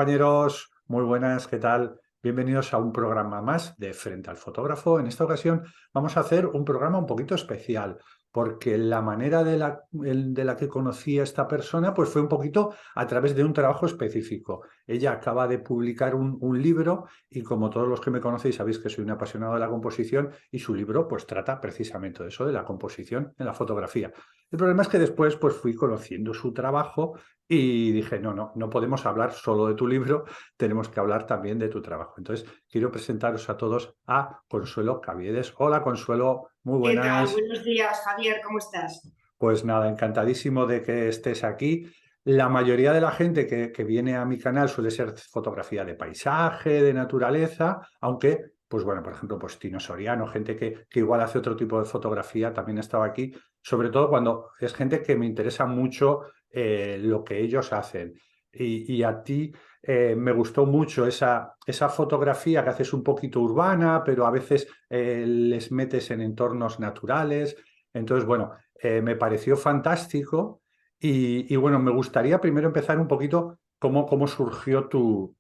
compañeros? Muy buenas, ¿qué tal? Bienvenidos a un programa más de Frente al Fotógrafo. En esta ocasión vamos a hacer un programa un poquito especial, porque la manera de la que conocí a esta persona pues fue un poquito a través de un trabajo específico. Ella acaba de publicar un libro y como todos los que me conocéis sabéis que soy un apasionado de la composición y su libro pues trata precisamente de eso, de la composición en la fotografía. El problema es que después pues fui conociendo su trabajo y dije, no podemos hablar solo de tu libro, tenemos que hablar también de tu trabajo. Entonces, quiero presentaros a todos a Consuelo Caviedes. Hola, Consuelo, muy ¿Qué tal? buenas. Buenos días, Javier, ¿cómo estás? Pues nada, encantadísimo de que estés aquí. La mayoría de la gente que viene a mi canal suele ser fotografía de paisaje, de naturaleza, aunque, pues bueno, por ejemplo, pues Tino Soriano, gente que igual hace otro tipo de fotografía, también estaba aquí, sobre todo cuando es gente que me interesa mucho lo que ellos hacen. Y a ti me gustó mucho esa fotografía que haces un poquito urbana, pero a veces les metes en entornos naturales. Entonces, bueno, me pareció fantástico y bueno, me gustaría primero empezar un poquito cómo surgió tu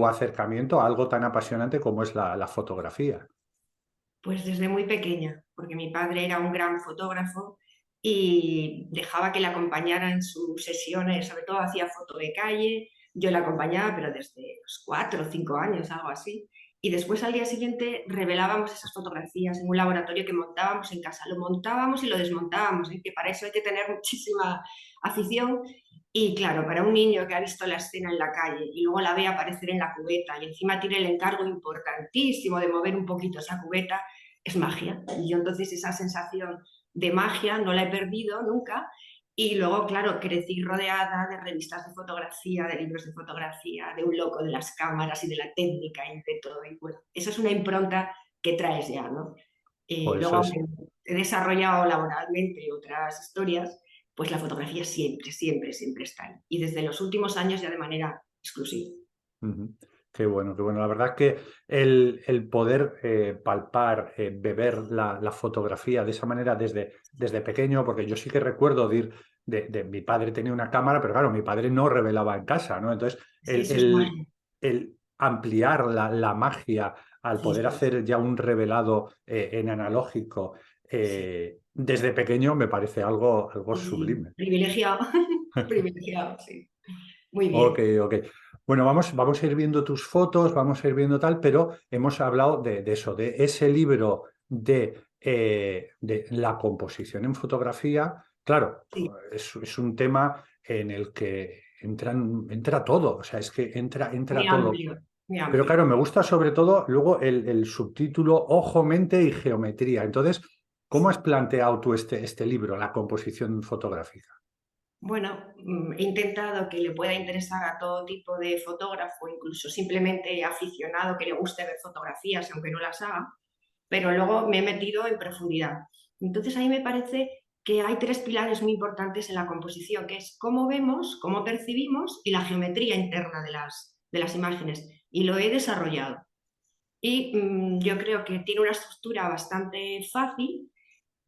acercamiento a algo tan apasionante como es la fotografía. Pues desde muy pequeña, porque mi padre era un gran fotógrafo y dejaba que le acompañara en sus sesiones, sobre todo hacía foto de calle, yo le acompañaba, pero desde los 4 o 5 años, algo así. Y después al día siguiente revelábamos esas fotografías en un laboratorio que montábamos en casa. Lo montábamos y lo desmontábamos, ¿eh? Que para eso hay que tener muchísima afición. Y claro, para un niño que ha visto la escena en la calle y luego la ve aparecer en la cubeta y encima tiene el encargo importantísimo de mover un poquito esa cubeta, es magia. Y yo entonces esa sensación de magia no la he perdido nunca. Y luego, claro, crecí rodeada de revistas de fotografía, de libros de fotografía, de un loco de las cámaras y de la técnica y de todo. Y pues esa es una impronta que traes ya, ¿no? Pues Luego, eso es. aunque he desarrollado laboralmente otras historias, pues la fotografía siempre, siempre, siempre está ahí. Y desde los últimos años ya de manera exclusiva. Ujú. Qué bueno, qué bueno. La verdad que el poder palpar, beber la fotografía de esa manera desde pequeño, porque yo sí que recuerdo de ir, mi padre tenía una cámara, pero claro, mi padre no revelaba en casa, ¿no? Entonces, Es que eso es magia. el ampliar la magia al Sí, poder sí, hacer ya un revelado en analógico sí, desde pequeño me parece algo sí, sí. sublime. Privilegiado, privilegiado, sí. Muy Ok, bien. ok. Bueno, vamos a ir viendo tus fotos, vamos a ir viendo tal, pero hemos hablado de eso, de ese libro de la composición en fotografía. Claro, Sí, es un tema en el que entra todo, o sea, es que entra muy todo. amplio, muy Pero amplio. claro, me gusta sobre todo luego el subtítulo Ojo, mente y geometría. Entonces, ¿cómo has Sí. planteado tú este libro, la composición fotográfica? Bueno, he intentado que le pueda interesar a todo tipo de fotógrafo, incluso simplemente aficionado que le guste ver fotografías, aunque no las haga, pero luego me he metido en profundidad. Entonces, ahí me parece que hay tres pilares muy importantes en la composición, que es cómo vemos, cómo percibimos y la geometría interna de las imágenes. Y lo he desarrollado. Y yo creo que tiene una estructura bastante fácil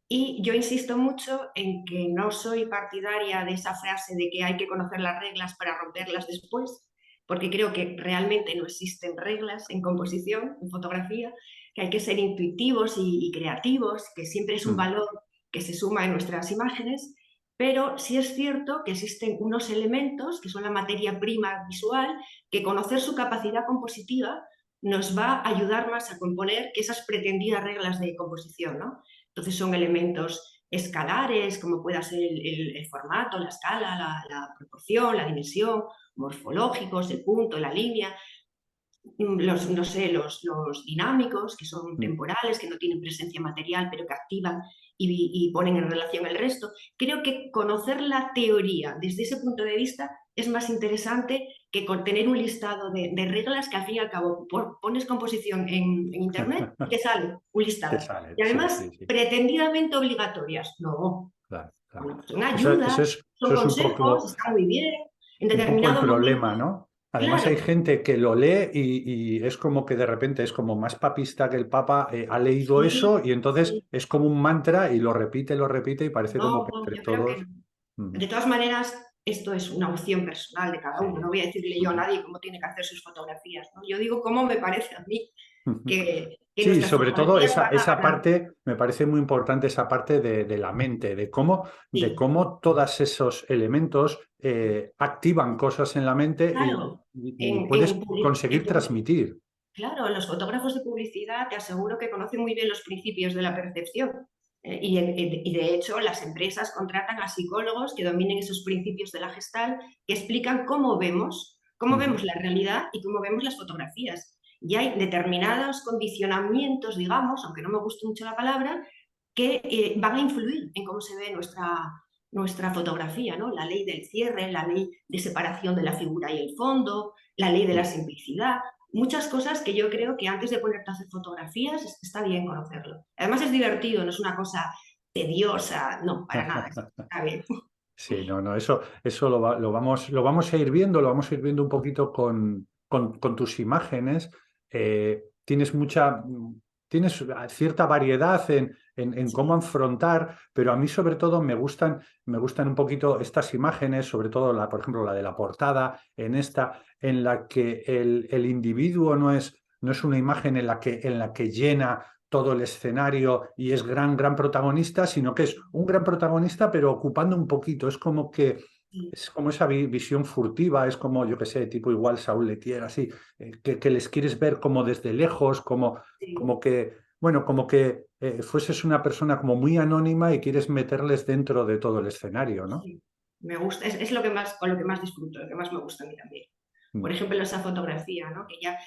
y yo insisto mucho en que no soy partidaria de esa frase de que hay que conocer las reglas para romperlas después, porque creo que realmente no existen reglas en composición, en fotografía, que hay que ser intuitivos y creativos, que siempre es un Mm. valor que se suma en nuestras imágenes, pero sí es cierto que existen unos elementos que son la materia prima visual, que conocer su capacidad compositiva nos va a ayudar más a componer que esas pretendidas reglas de composición, ¿no? Entonces son elementos escalares, como pueda ser el formato, la escala, la proporción, la dimensión, morfológicos, el punto, la línea, no sé, los dinámicos, que son Mm. temporales, que no tienen presencia material, pero que activan y ponen en relación el resto. Creo que conocer la teoría desde ese punto de vista es más interesante que con tener un listado de reglas que al fin y al cabo pones composición en internet y te sale un Te listado. sale, Y sí, además, sí, sí. pretendidamente obligatorias. No, Claro, claro. bueno, son Eso, ayudas, son eso es consejos, están muy bien. En un poco el determinado problema, momento, ¿no? Además hay claro, gente que lo lee y es como que de repente es como más papista que el Papa ha leído eso sí, y entonces sí. es como un mantra y lo repite y parece como No, que no, entre yo creo que todos. no. Ujú. De todas maneras, esto es una opción personal de cada uno. No sí. voy a decirle yo a nadie cómo tiene que hacer sus fotografías, ¿no? Yo digo cómo me parece a mí que Sí, nuestras sobre todo fotografías van a esa hablar. parte, me parece muy importante esa parte de la mente, de Sí, cómo todos esos elementos activan cosas en la mente claro. y puedes En conseguir transmitir. claro, los fotógrafos de publicidad te aseguro que conocen muy bien los principios de la percepción. Y de hecho, las empresas contratan a psicólogos que dominen esos principios de la Gestalt, que explican cómo Ujú. vemos la realidad y cómo vemos las fotografías. Y hay determinados condicionamientos, digamos, aunque no me guste mucho la palabra, que van a influir en cómo se ve nuestra fotografía, ¿no? La ley del cierre, la ley de separación de la figura y el fondo, la ley de la simplicidad, muchas cosas que yo creo que antes de ponerte a hacer fotografías está bien conocerlo. Además es divertido, no es una cosa tediosa, no, para nada, está bien. Sí, no, no, eso lo vamos a ir viendo, lo vamos a ir viendo un poquito con tus imágenes. Tienes tienes cierta variedad en cómo Sí, afrontar, pero a mí sobre todo me gustan un poquito estas imágenes, sobre todo por ejemplo, la de la portada, en la que el individuo no es una imagen en la que llena todo el escenario y es gran protagonista, sino que es un gran protagonista, pero ocupando un poquito. Es como que sí, es como esa visión furtiva, es como, yo que sé, tipo igual Saúl Letier, así, que les quieres ver como desde lejos, sí, como que, bueno, como que fueses una persona como muy anónima y quieres meterles dentro de todo el escenario, ¿no? sí. Me gusta, es lo que más, con lo que más disfruto, lo que más me gusta a mí también. Por Mm, ejemplo, esa fotografía, ¿no? Que ya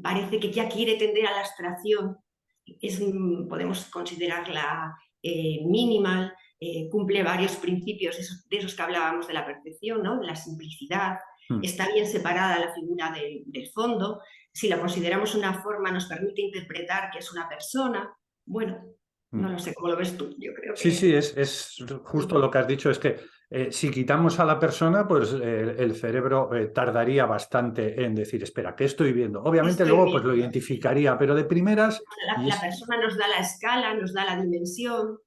parece que ya quiere tender a la abstracción, podemos considerarla minimal, cumple varios principios de esos que hablábamos de la percepción, ¿no? De la simplicidad, mm, está bien separada la figura del fondo, si la consideramos una forma nos permite interpretar que es una persona, bueno, no mm. lo sé cómo lo ves tú, yo creo Sí, que sí, es justo sí, lo que has dicho, es que si quitamos a la persona, pues el cerebro tardaría bastante en decir, espera, ¿qué estoy viendo? Obviamente estoy luego pues lo viendo. identificaría, pero de primeras, y La es persona nos da la escala, nos da la dimensión,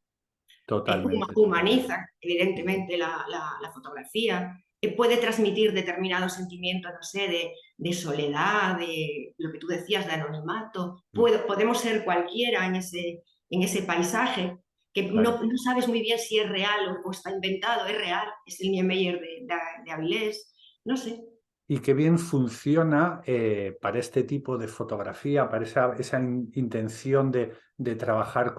totalmente, totalmente. humaniza evidentemente la fotografía, puede transmitir determinados sentimientos, no sé, de soledad, de lo que tú decías, de anonimato. Mm, Podemos ser cualquiera en ese paisaje, que claro. no sabes muy bien si es real o está inventado, es real, es el Niemeyer de Avilés, no sé. Y qué bien funciona para este tipo de fotografía, para esa intención de trabajar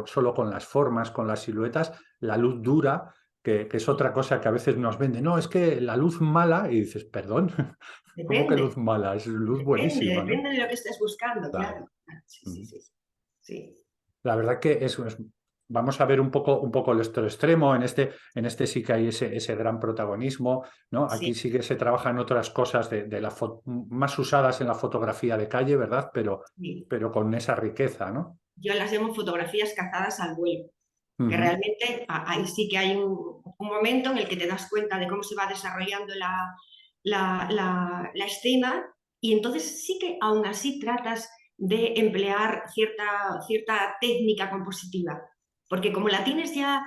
solo con las formas, con las siluetas, la luz dura, que es otra cosa que a veces nos vende. No, es que la luz mala, y dices, perdón, ¿cómo que Depende, luz mala? Es luz buenísima, ¿no? depende de lo que estés buscando, Claro. claro. Sí, sí, Mm. sí. Sí, La verdad que vamos a ver un poco el otro extremo. En este sí que hay ese gran protagonismo, ¿no? Aquí sí, sí que se trabajan otras cosas más usadas en la fotografía de calle, ¿verdad? sí. Pero con esa riqueza, ¿no? Yo las llamo fotografías cazadas al vuelo, que Ujú, realmente ahí sí que hay un momento en el que te das cuenta de cómo se va desarrollando la escena y entonces sí que aún así tratas de emplear cierta técnica compositiva, porque como la tienes ya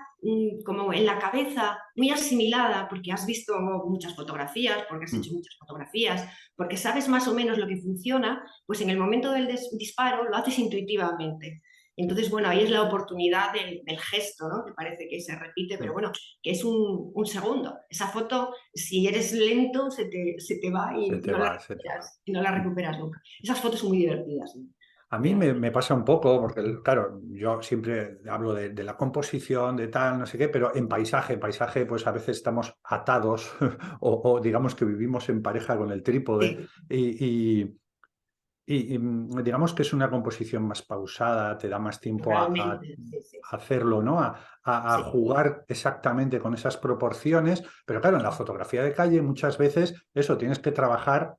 como en la cabeza muy asimilada, porque has visto muchas fotografías, porque has mm. hecho muchas fotografías, porque sabes más o menos lo que funciona, pues en el momento del disparo lo haces intuitivamente. Sí, Entonces, bueno, ahí es la oportunidad del gesto, ¿no? Que parece que se repite, pero mm. bueno, que es un segundo. Esa foto, si eres lento, se te va Se te va, se te va. y no la Mm. recuperas nunca. Esas fotos son muy divertidas, ¿no? A mí Pero, me pasa un poco, porque claro, yo siempre hablo de la composición, de tal, no sé qué, pero en paisaje, pues a veces estamos atados o digamos que vivimos en pareja con el trípode sí, digamos que es una composición más pausada, te da más tiempo totalmente, sí, sí, a hacerlo, ¿no? A sí, jugar exactamente con esas proporciones, pero claro, en la fotografía de calle muchas veces eso tienes que trabajar,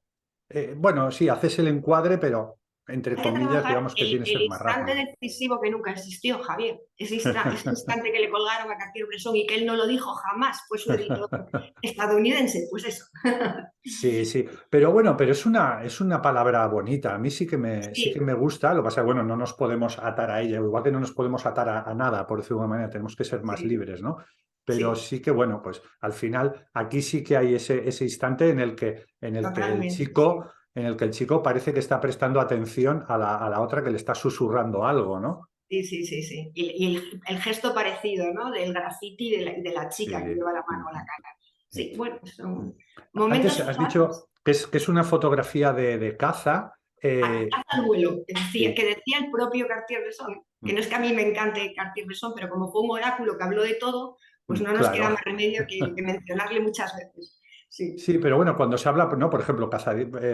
bueno, sí, haces el encuadre, pero entre hay que comillas, trabajar digamos que tiene que el ser más instante rápido. decisivo que nunca existió, Javier. Ese instante que le colgaron a Cartier-Bresson y que él no lo dijo jamás, fue su editor estadounidense, pues eso. Sí, sí, pero bueno, pero es una palabra bonita. A mí sí que Sí, me gusta. Lo que pasa es que, bueno, no nos podemos atar a ella, igual que no nos podemos atar a nada, por decirlo de alguna manera, tenemos que ser más sí, libres, ¿no? pero sí, sí que, bueno, pues al final aquí sí que hay ese instante en el que el totalmente, sí. chico, en el que el chico parece que está prestando atención a la otra que le está susurrando algo, ¿no? Sí, sí, sí, sí. Y el gesto parecido, ¿no? Del graffiti de la Sí. chica que lleva la mano a la Ujú, cara. sí. Sí, bueno, Mm. son Antes momentos has pasados. dicho que es una fotografía de caza. Caza al vuelo, que Sí. decía el propio Cartier-Bresson, que Mm, no es que a mí me encante Cartier-Bresson, pero como fue un oráculo que habló de todo, pues no nos queda claro. más remedio que mencionarle muchas veces. Sí, Sí, pero bueno, cuando se habla, ¿no? Por ejemplo,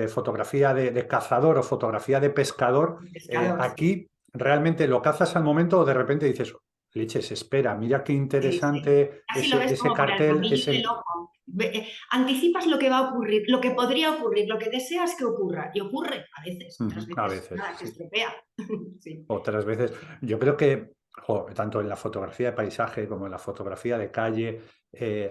fotografía de cazador o fotografía de pescador, el pescador, sí. aquí realmente lo cazas al momento o de repente dices, leches, espera, mira qué Sí, sí. interesante Casi lo ves ese como por el cartel, ramillito del ese... ojo. Anticipas lo que va a ocurrir, lo que podría ocurrir, lo que deseas que ocurra. Y ocurre a veces, otras Ujú, a veces veces, nada, se sí. estropea. Sí. Otras veces, yo creo que tanto en la fotografía de paisaje como en la fotografía de calle,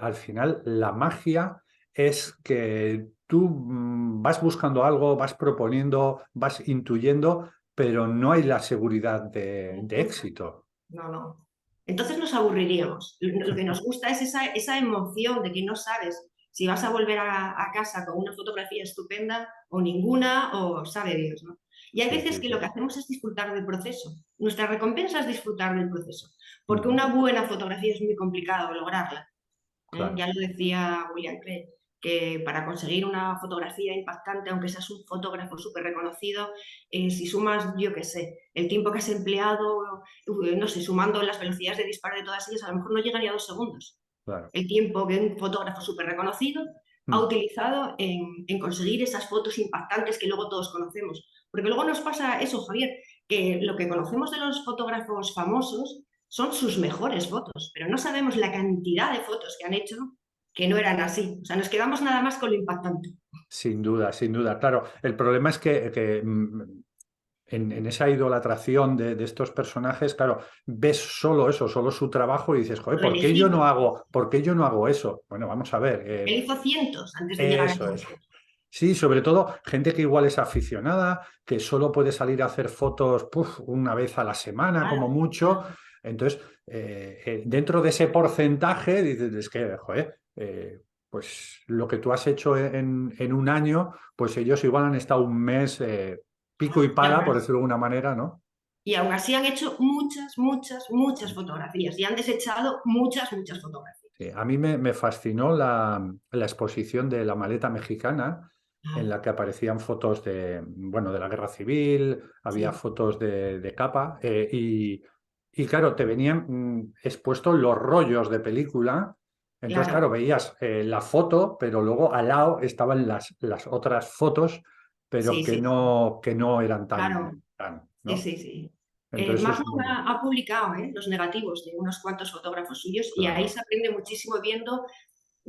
al final la magia es que tú vas buscando algo, vas proponiendo, vas intuyendo, pero no hay la seguridad de Nunca. éxito. No, no. Entonces nos aburriríamos. Lo que nos gusta es esa emoción de que no sabes si vas a volver a casa con una fotografía estupenda o ninguna, o sabe Dios, ¿no? Y hay Sí, veces sí, que lo sí. que hacemos es disfrutar del proceso. Nuestra recompensa es disfrutar del proceso, porque Ujú, una buena fotografía es muy complicado lograrla. Ya claro. lo decía William Craig, que para conseguir una fotografía impactante, aunque seas un fotógrafo súper reconocido, si sumas, yo qué sé, el tiempo que has empleado, no sé, sumando las velocidades de disparo de todas ellas, a lo mejor no llega ni a 2 segundos. Claro. El tiempo que un fotógrafo súper reconocido ha Mm, utilizado en conseguir esas fotos impactantes que luego todos conocemos. Porque luego nos pasa eso, Javier, que lo que conocemos de los fotógrafos famosos son sus mejores fotos, pero no sabemos la cantidad de fotos que han hecho que no eran así. O sea, nos quedamos nada más con lo impactante. sin duda, sin duda. Claro, el problema es que en esa idolatración de estos personajes, claro, ves solo eso, solo su trabajo y dices, joder, Lo elegido. ¿por qué yo no hago eso? Bueno, vamos a ver, Él hizo cientos antes de llegar a eso ese es. punto. Sí, sobre todo gente que igual es aficionada, que solo puede salir a hacer fotos una vez a la semana, como Claro, mucho. claro. Entonces, dentro de ese porcentaje, dices, es que, joder, pues lo que tú has hecho en un año, pues ellos igual han estado un mes pico y Y pala, aún por así, decirlo de alguna manera, ¿no? y aún así han hecho muchas, muchas, muchas fotografías y han desechado muchas, muchas fotografías. Sí, a mí me fascinó la exposición de la maleta mexicana, en Ah, la que aparecían fotos de, bueno, de la guerra civil, había sí, fotos de capa, y claro, te venían expuestos los rollos de película. Entonces, claro, claro. veías la foto, pero luego al lado estaban las otras fotos, pero Sí, sí, que no eran claro. Sí, ¿no? sí, sí. Entonces es Magnum muy, ha publicado los negativos de unos cuantos fotógrafos suyos y ahí claro. se aprende muchísimo viendo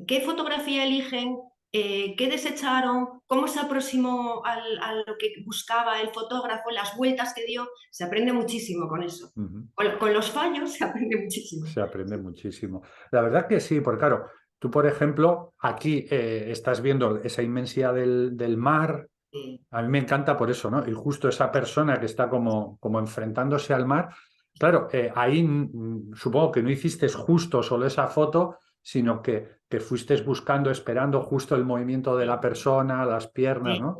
qué fotografía eligen, qué desecharon, cómo se aproximó a lo que buscaba el fotógrafo, las vueltas que dio. Se aprende muchísimo con eso. Ujú. Con los fallos se aprende muchísimo. Se aprende muchísimo. La verdad que sí, porque claro, tú, por ejemplo, aquí estás viendo esa inmensidad del mar. Sí, A mí me encanta por eso, ¿no? Y justo esa persona que está como enfrentándose al mar. Claro, ahí supongo que no hiciste justo solo esa foto, sino que fuiste buscando, esperando justo el movimiento de la sí, persona, las piernas, sí. ¿no?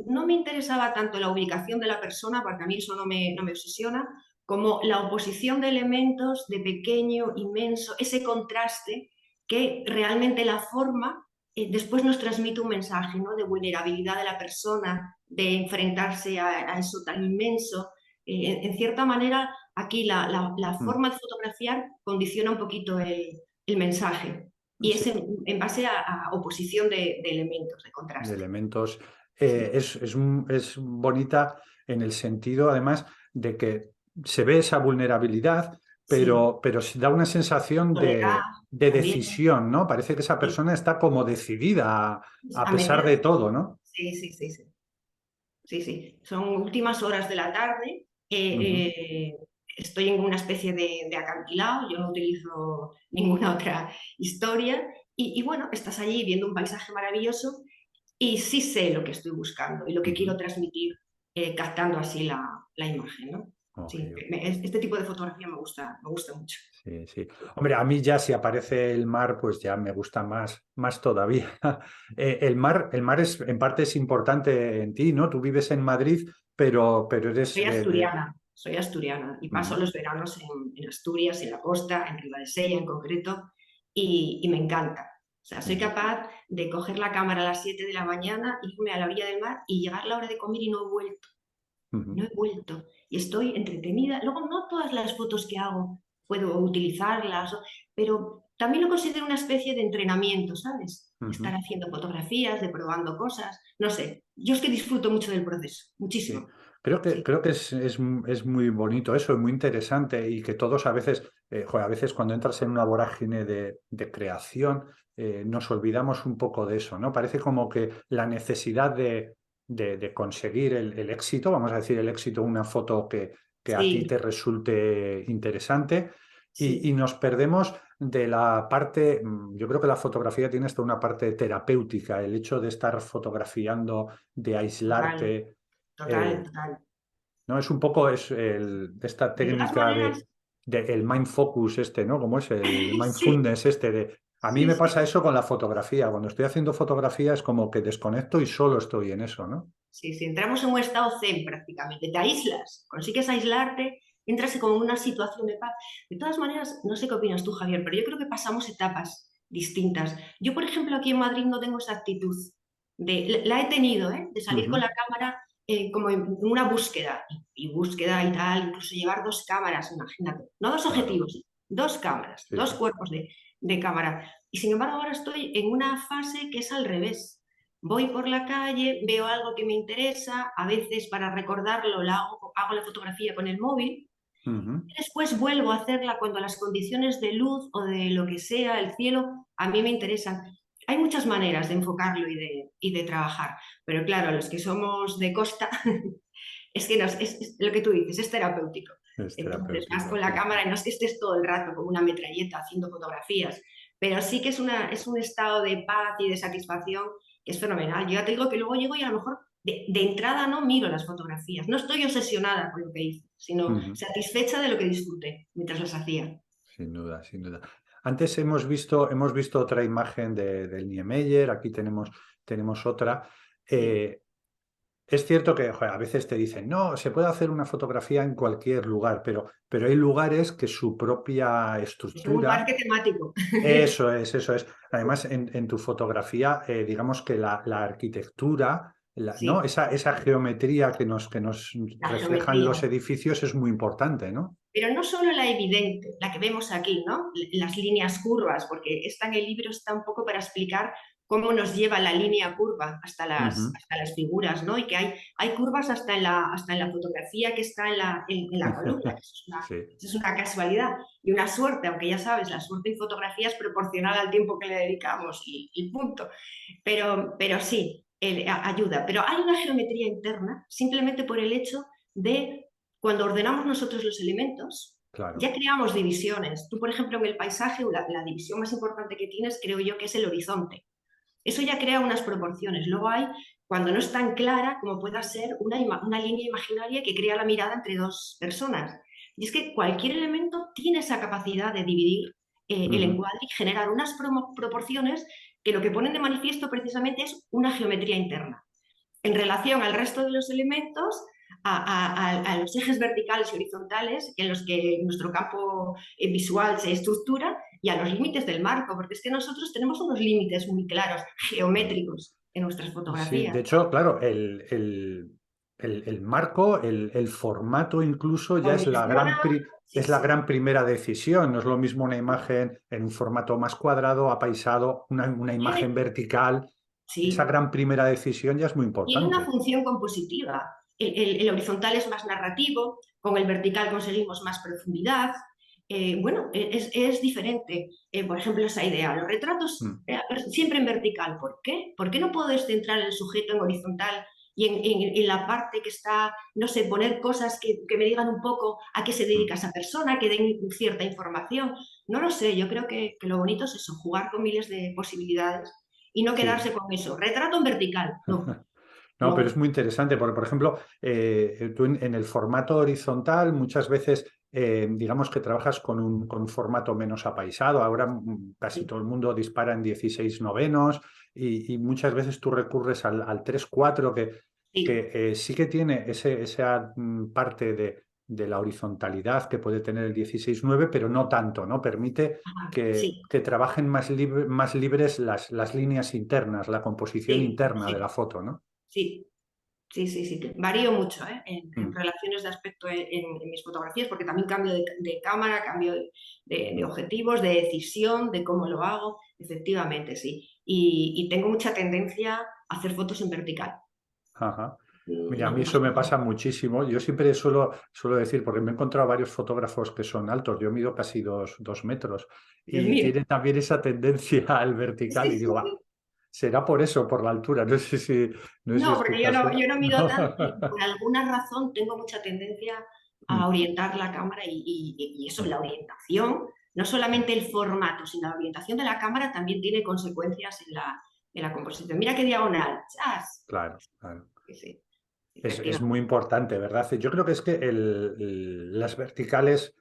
No me interesaba tanto la ubicación de la persona, porque a mí eso no me obsesiona, como la oposición de elementos de pequeño, inmenso, ese contraste que realmente la forma después nos transmite un mensaje, ¿no? De vulnerabilidad de la persona, de enfrentarse a eso tan inmenso. En cierta manera, aquí la Mm. forma de fotografiar condiciona un poquito el mensaje y es Sí, en base a oposición de elementos, de de contraste. elementos. Sí. Es bonita en el sentido, además, de que se ve esa vulnerabilidad, Sí, pero se da una sensación soledad de también, decisión, ¿no? Parece que esa sí, persona está como decidida a a pesar de meterse. todo, ¿no? Sí, sí, sí, sí, sí, sí. Son últimas horas de la tarde. Ujú, Estoy en una especie de acantilado, yo no utilizo ninguna otra historia. Y bueno, estás allí viendo un paisaje maravilloso y sí sé lo que estoy buscando y lo que ujú. quiero transmitir, captando así la imagen, ¿no? Ok, Sí, ok. este tipo de fotografía me gusta mucho. Sí, sí. Hombre, a mí ya si aparece el mar, pues ya me gusta más todavía. El mar es, en parte es importante en ti, ¿no? Tú vives en Madrid, pero eres Soy asturiana y paso Ujú, los veranos en Asturias, en la costa, en Ribadesella en concreto, y me encanta. O sea, soy ujú, capaz de coger la cámara a las 7 de la mañana, irme a la orilla del mar y llegar la hora de comer y no he vuelto. ujú, No he vuelto y estoy entretenida. Luego, no todas las fotos que hago puedo utilizarlas, pero también lo considero una especie de entrenamiento, ¿sabes? ujú. Estar haciendo fotografías, de probando cosas, no sé. Yo es que disfruto mucho del proceso, Sí, muchísimo. creo Sí, que es muy bonito eso, es muy interesante y que todos a veces, joder, a veces cuando entras en una vorágine de creación, nos olvidamos un poco de eso, ¿no? Parece como que la necesidad de conseguir el éxito, vamos a decir el éxito, una foto que a ti sí, te resulte interesante y sí, nos perdemos de la parte, yo creo que la fotografía tiene hasta una parte terapéutica, el hecho de estar fotografiando, de total, aislarte. total, eh, total. ¿No? Es un poco esta De todas técnica maneras, de el mind focus ¿no? Como es el sí, mindfulness a mí sí, me sí. pasa eso con la fotografía. Cuando estoy haciendo fotografía es como que desconecto y solo estoy en eso, ¿no? Sí, sí, entramos en un estado zen prácticamente, te aíslas, consigues aislarte, entras como en una situación de paz. De todas maneras, no sé qué opinas tú, Javier, pero yo creo que pasamos etapas distintas. Yo, por ejemplo, aquí en Madrid no tengo esa actitud, la he tenido, ¿eh? De salir con Ujú. la cámara como en una búsqueda, y búsqueda y tal, incluso llevar dos cámaras, imagínate, no dos Claro, objetivos, dos cámaras, sí, dos sí. cuerpos de cámara. Y sin embargo, ahora estoy en una fase que es al revés. Voy por la calle, veo algo que me interesa, a veces para recordarlo hago la fotografía con el móvil, Ujú. y después vuelvo a hacerla cuando las condiciones de luz o de lo que sea, el cielo, a mí me interesan. Hay muchas maneras de enfocarlo y de trabajar, pero claro, los que somos de costa, es que es lo que tú dices, es terapéutico. Es Entonces vas terapéutico, con la sí, sí. cámara y no es que estés todo el rato como una metralleta haciendo fotografías, pero sí que es un estado de paz y de satisfacción que es fenomenal. Yo ya te digo que luego llego y a lo mejor de entrada no miro las fotografías, no estoy obsesionada con lo que hice, sino Ujú. satisfecha de lo que disfruté mientras las hacía. Sin duda, sin duda. Antes hemos visto otra imagen del Niemeyer, aquí tenemos otra. Sí. Eh, Es cierto que joder, a veces te dicen, no, se puede hacer una fotografía en cualquier lugar, pero hay lugares que su propia Es como un parque estructura, temático. eso es, eso es. Además, en tu fotografía, digamos que la arquitectura, ¿no? Sí, Esa geometría que nos la reflejan los geometría. edificios es muy importante, ¿no? Pero no solo la evidente, la que vemos aquí, ¿no? Las líneas curvas, porque esta en el libro está un poco para explicar cómo nos lleva la línea curva Ujú. hasta las figuras, ¿no? Y que hay curvas hasta en la fotografía que está en la columna. Sí, Eso es una casualidad y una suerte, aunque ya sabes, la suerte en fotografía es proporcional al tiempo que le dedicamos y punto. Pero sí, ayuda. Pero hay una geometría interna simplemente por el hecho de cuando ordenamos nosotros los elementos, ya claro. creamos divisiones. Tú, por ejemplo, en el paisaje, la división más importante que tienes, creo yo, que es el horizonte. Eso ya crea unas proporciones. Luego hay, cuando no es tan clara, como pueda ser una línea imaginaria que crea la mirada entre dos personas. Y es que cualquier elemento tiene esa capacidad de dividir el Ujú. encuadre y generar unas proporciones que lo que ponen de manifiesto precisamente es una geometría interna en relación al resto de los elementos, a los ejes verticales y horizontales en los que nuestro campo visual se estructura y a los límites del marco, porque es que nosotros tenemos unos límites muy claros, Claro. geométricos, en nuestras Sí, de fotografías. hecho, claro, el marco, el formato incluso ya es la Condiciona, sí, es la sí, gran primera decisión. No es lo mismo una imagen en un formato más cuadrado, apaisado, una imagen tiene, vertical. Esa sí, gran primera decisión ya es muy tiene una importante. función compositiva. El horizontal es más narrativo, con el vertical conseguimos más profundidad. Bueno, es diferente. Por ejemplo, esa idea, los retratos Mm. siempre en vertical. ¿Por qué? ¿Por qué no puedo descentrar el sujeto en horizontal y en la parte que está, no sé, poner cosas que me digan un poco a qué se Mm. dedica esa persona, que den cierta información? No lo sé, yo creo que lo bonito es eso, jugar con miles de posibilidades y no Sí. quedarse con eso. Retrato en vertical, no. No, pero es muy interesante porque, por ejemplo, tú en el formato horizontal muchas veces, digamos que trabajas con un formato menos apaisado. Ahora casi todo el mundo dispara en 16 novenos y muchas veces tú recurres al 3:4 Sí, que sí que tiene esa parte de la horizontalidad que puede tener el 16:9, pero no tanto, ¿no? Permite ajá, que, sí, que trabajen más libres las líneas internas, la composición sí, interna de la sí, foto, ¿no? sí. Sí, sí, sí. Varío mucho, ¿eh? En Mm, relaciones de aspecto en mis fotografías, porque también cambio de cámara, cambio de mm. objetivos, de decisión, de cómo lo hago. Efectivamente, sí. Y tengo mucha tendencia a hacer fotos en vertical. Ajá. Mira, a No, mí no eso sé me por pasa qué. muchísimo. Yo siempre suelo decir, porque me he encontrado varios fotógrafos que son altos, yo mido casi 2 metros, Dios y mío. tienen también esa tendencia al Sí, vertical, y sí, digo, sí. será por eso, por la altura. No sé si No, es tu porque caso. yo no mido tanto y por alguna razón tengo mucha tendencia a Mm, orientar la cámara y eso, mm, la orientación, no mm. solamente el formato, sino la orientación de la cámara también tiene consecuencias en la composición. Mira qué diagonal. ¡Chas! Claro, claro. Sí, sí, Es muy efectivamente. importante, ¿verdad? Yo creo que es que las verticales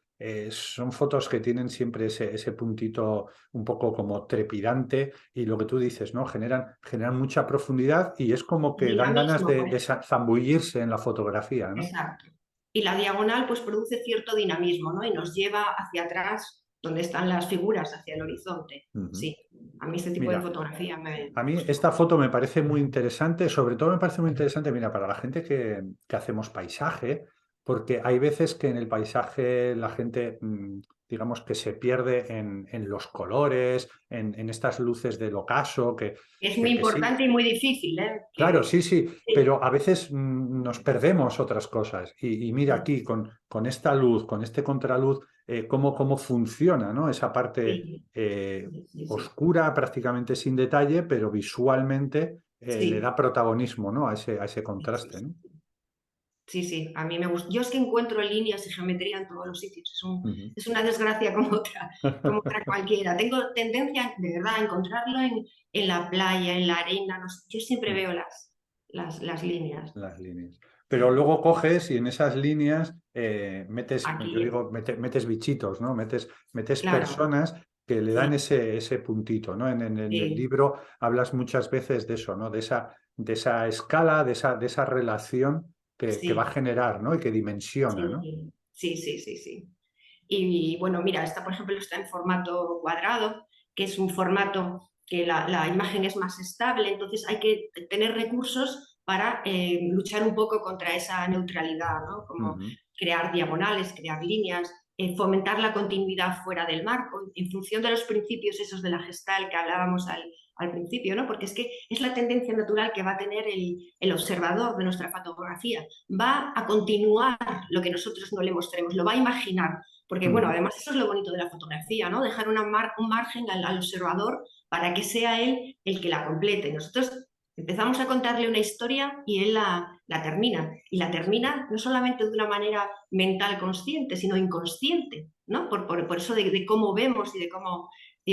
son fotos que tienen siempre ese puntito un poco como trepidante y lo que tú dices, ¿no? Generan mucha profundidad y es como que dan ganas Dinamismo, de pues. zambullirse en la fotografía, ¿no? Exacto. Y la diagonal pues produce cierto dinamismo, ¿no? Y nos lleva hacia atrás, donde están las figuras, hacia el horizonte. Ujú. Sí, a mí este tipo de Mira, fotografía a me mí gusta. esta foto me parece muy interesante, sobre todo me parece muy interesante, mira, para la gente que hacemos paisaje, porque hay veces que en el paisaje la gente, digamos, que se pierde en los colores, en estas luces del ocaso, Es muy que sí, importante y muy difícil, ¿eh? claro, sí, sí, Sí, pero a veces nos perdemos otras cosas. Y mira aquí, con esta luz, con este contraluz, cómo funciona, ¿no? Esa parte sí, sí, sí, oscura, prácticamente sin detalle, pero visualmente le sí, da protagonismo, ¿no? A ese sí, sí, contraste, sí. ¿no? Sí, sí, a mí me gusta. Yo es que encuentro líneas y geometría en todos los sitios. Ujú. Es una desgracia como otra cualquiera. Tengo tendencia, de verdad, a encontrarlo en la playa, en la arena. No sé. Yo siempre veo las líneas. Las líneas. Pero Sí, luego coges y en esas líneas yo aquí, digo, metes bichitos, ¿no? Metes claro, personas que le dan sí, ese puntito, ¿no? En el sí, libro hablas muchas veces de eso, ¿no? De esa escala, de esa relación que va a sí, generar, ¿no? Y que dimensiona, sí, ¿no? sí, sí, sí, sí, sí. Y bueno, mira, esta por ejemplo está en formato cuadrado, que es un formato que la imagen es más estable, entonces hay que tener recursos para luchar un poco contra esa neutralidad, ¿no? Como Ujú. crear diagonales, crear líneas, fomentar la continuidad fuera del marco, en función de los principios esos de la Gestalt que hablábamos al principio, ¿no? Porque es que es la tendencia natural que va a tener el observador de nuestra fotografía. Va a continuar lo que nosotros no le mostremos, lo va a imaginar, porque, bueno, Ujú. además eso es lo bonito de la fotografía, ¿no? Dejar un margen al observador para que sea él el que la complete. Nosotros empezamos a contarle una historia y él la termina. Y la termina no solamente de una manera mental consciente, sino inconsciente, ¿no? Por eso de cómo vemos y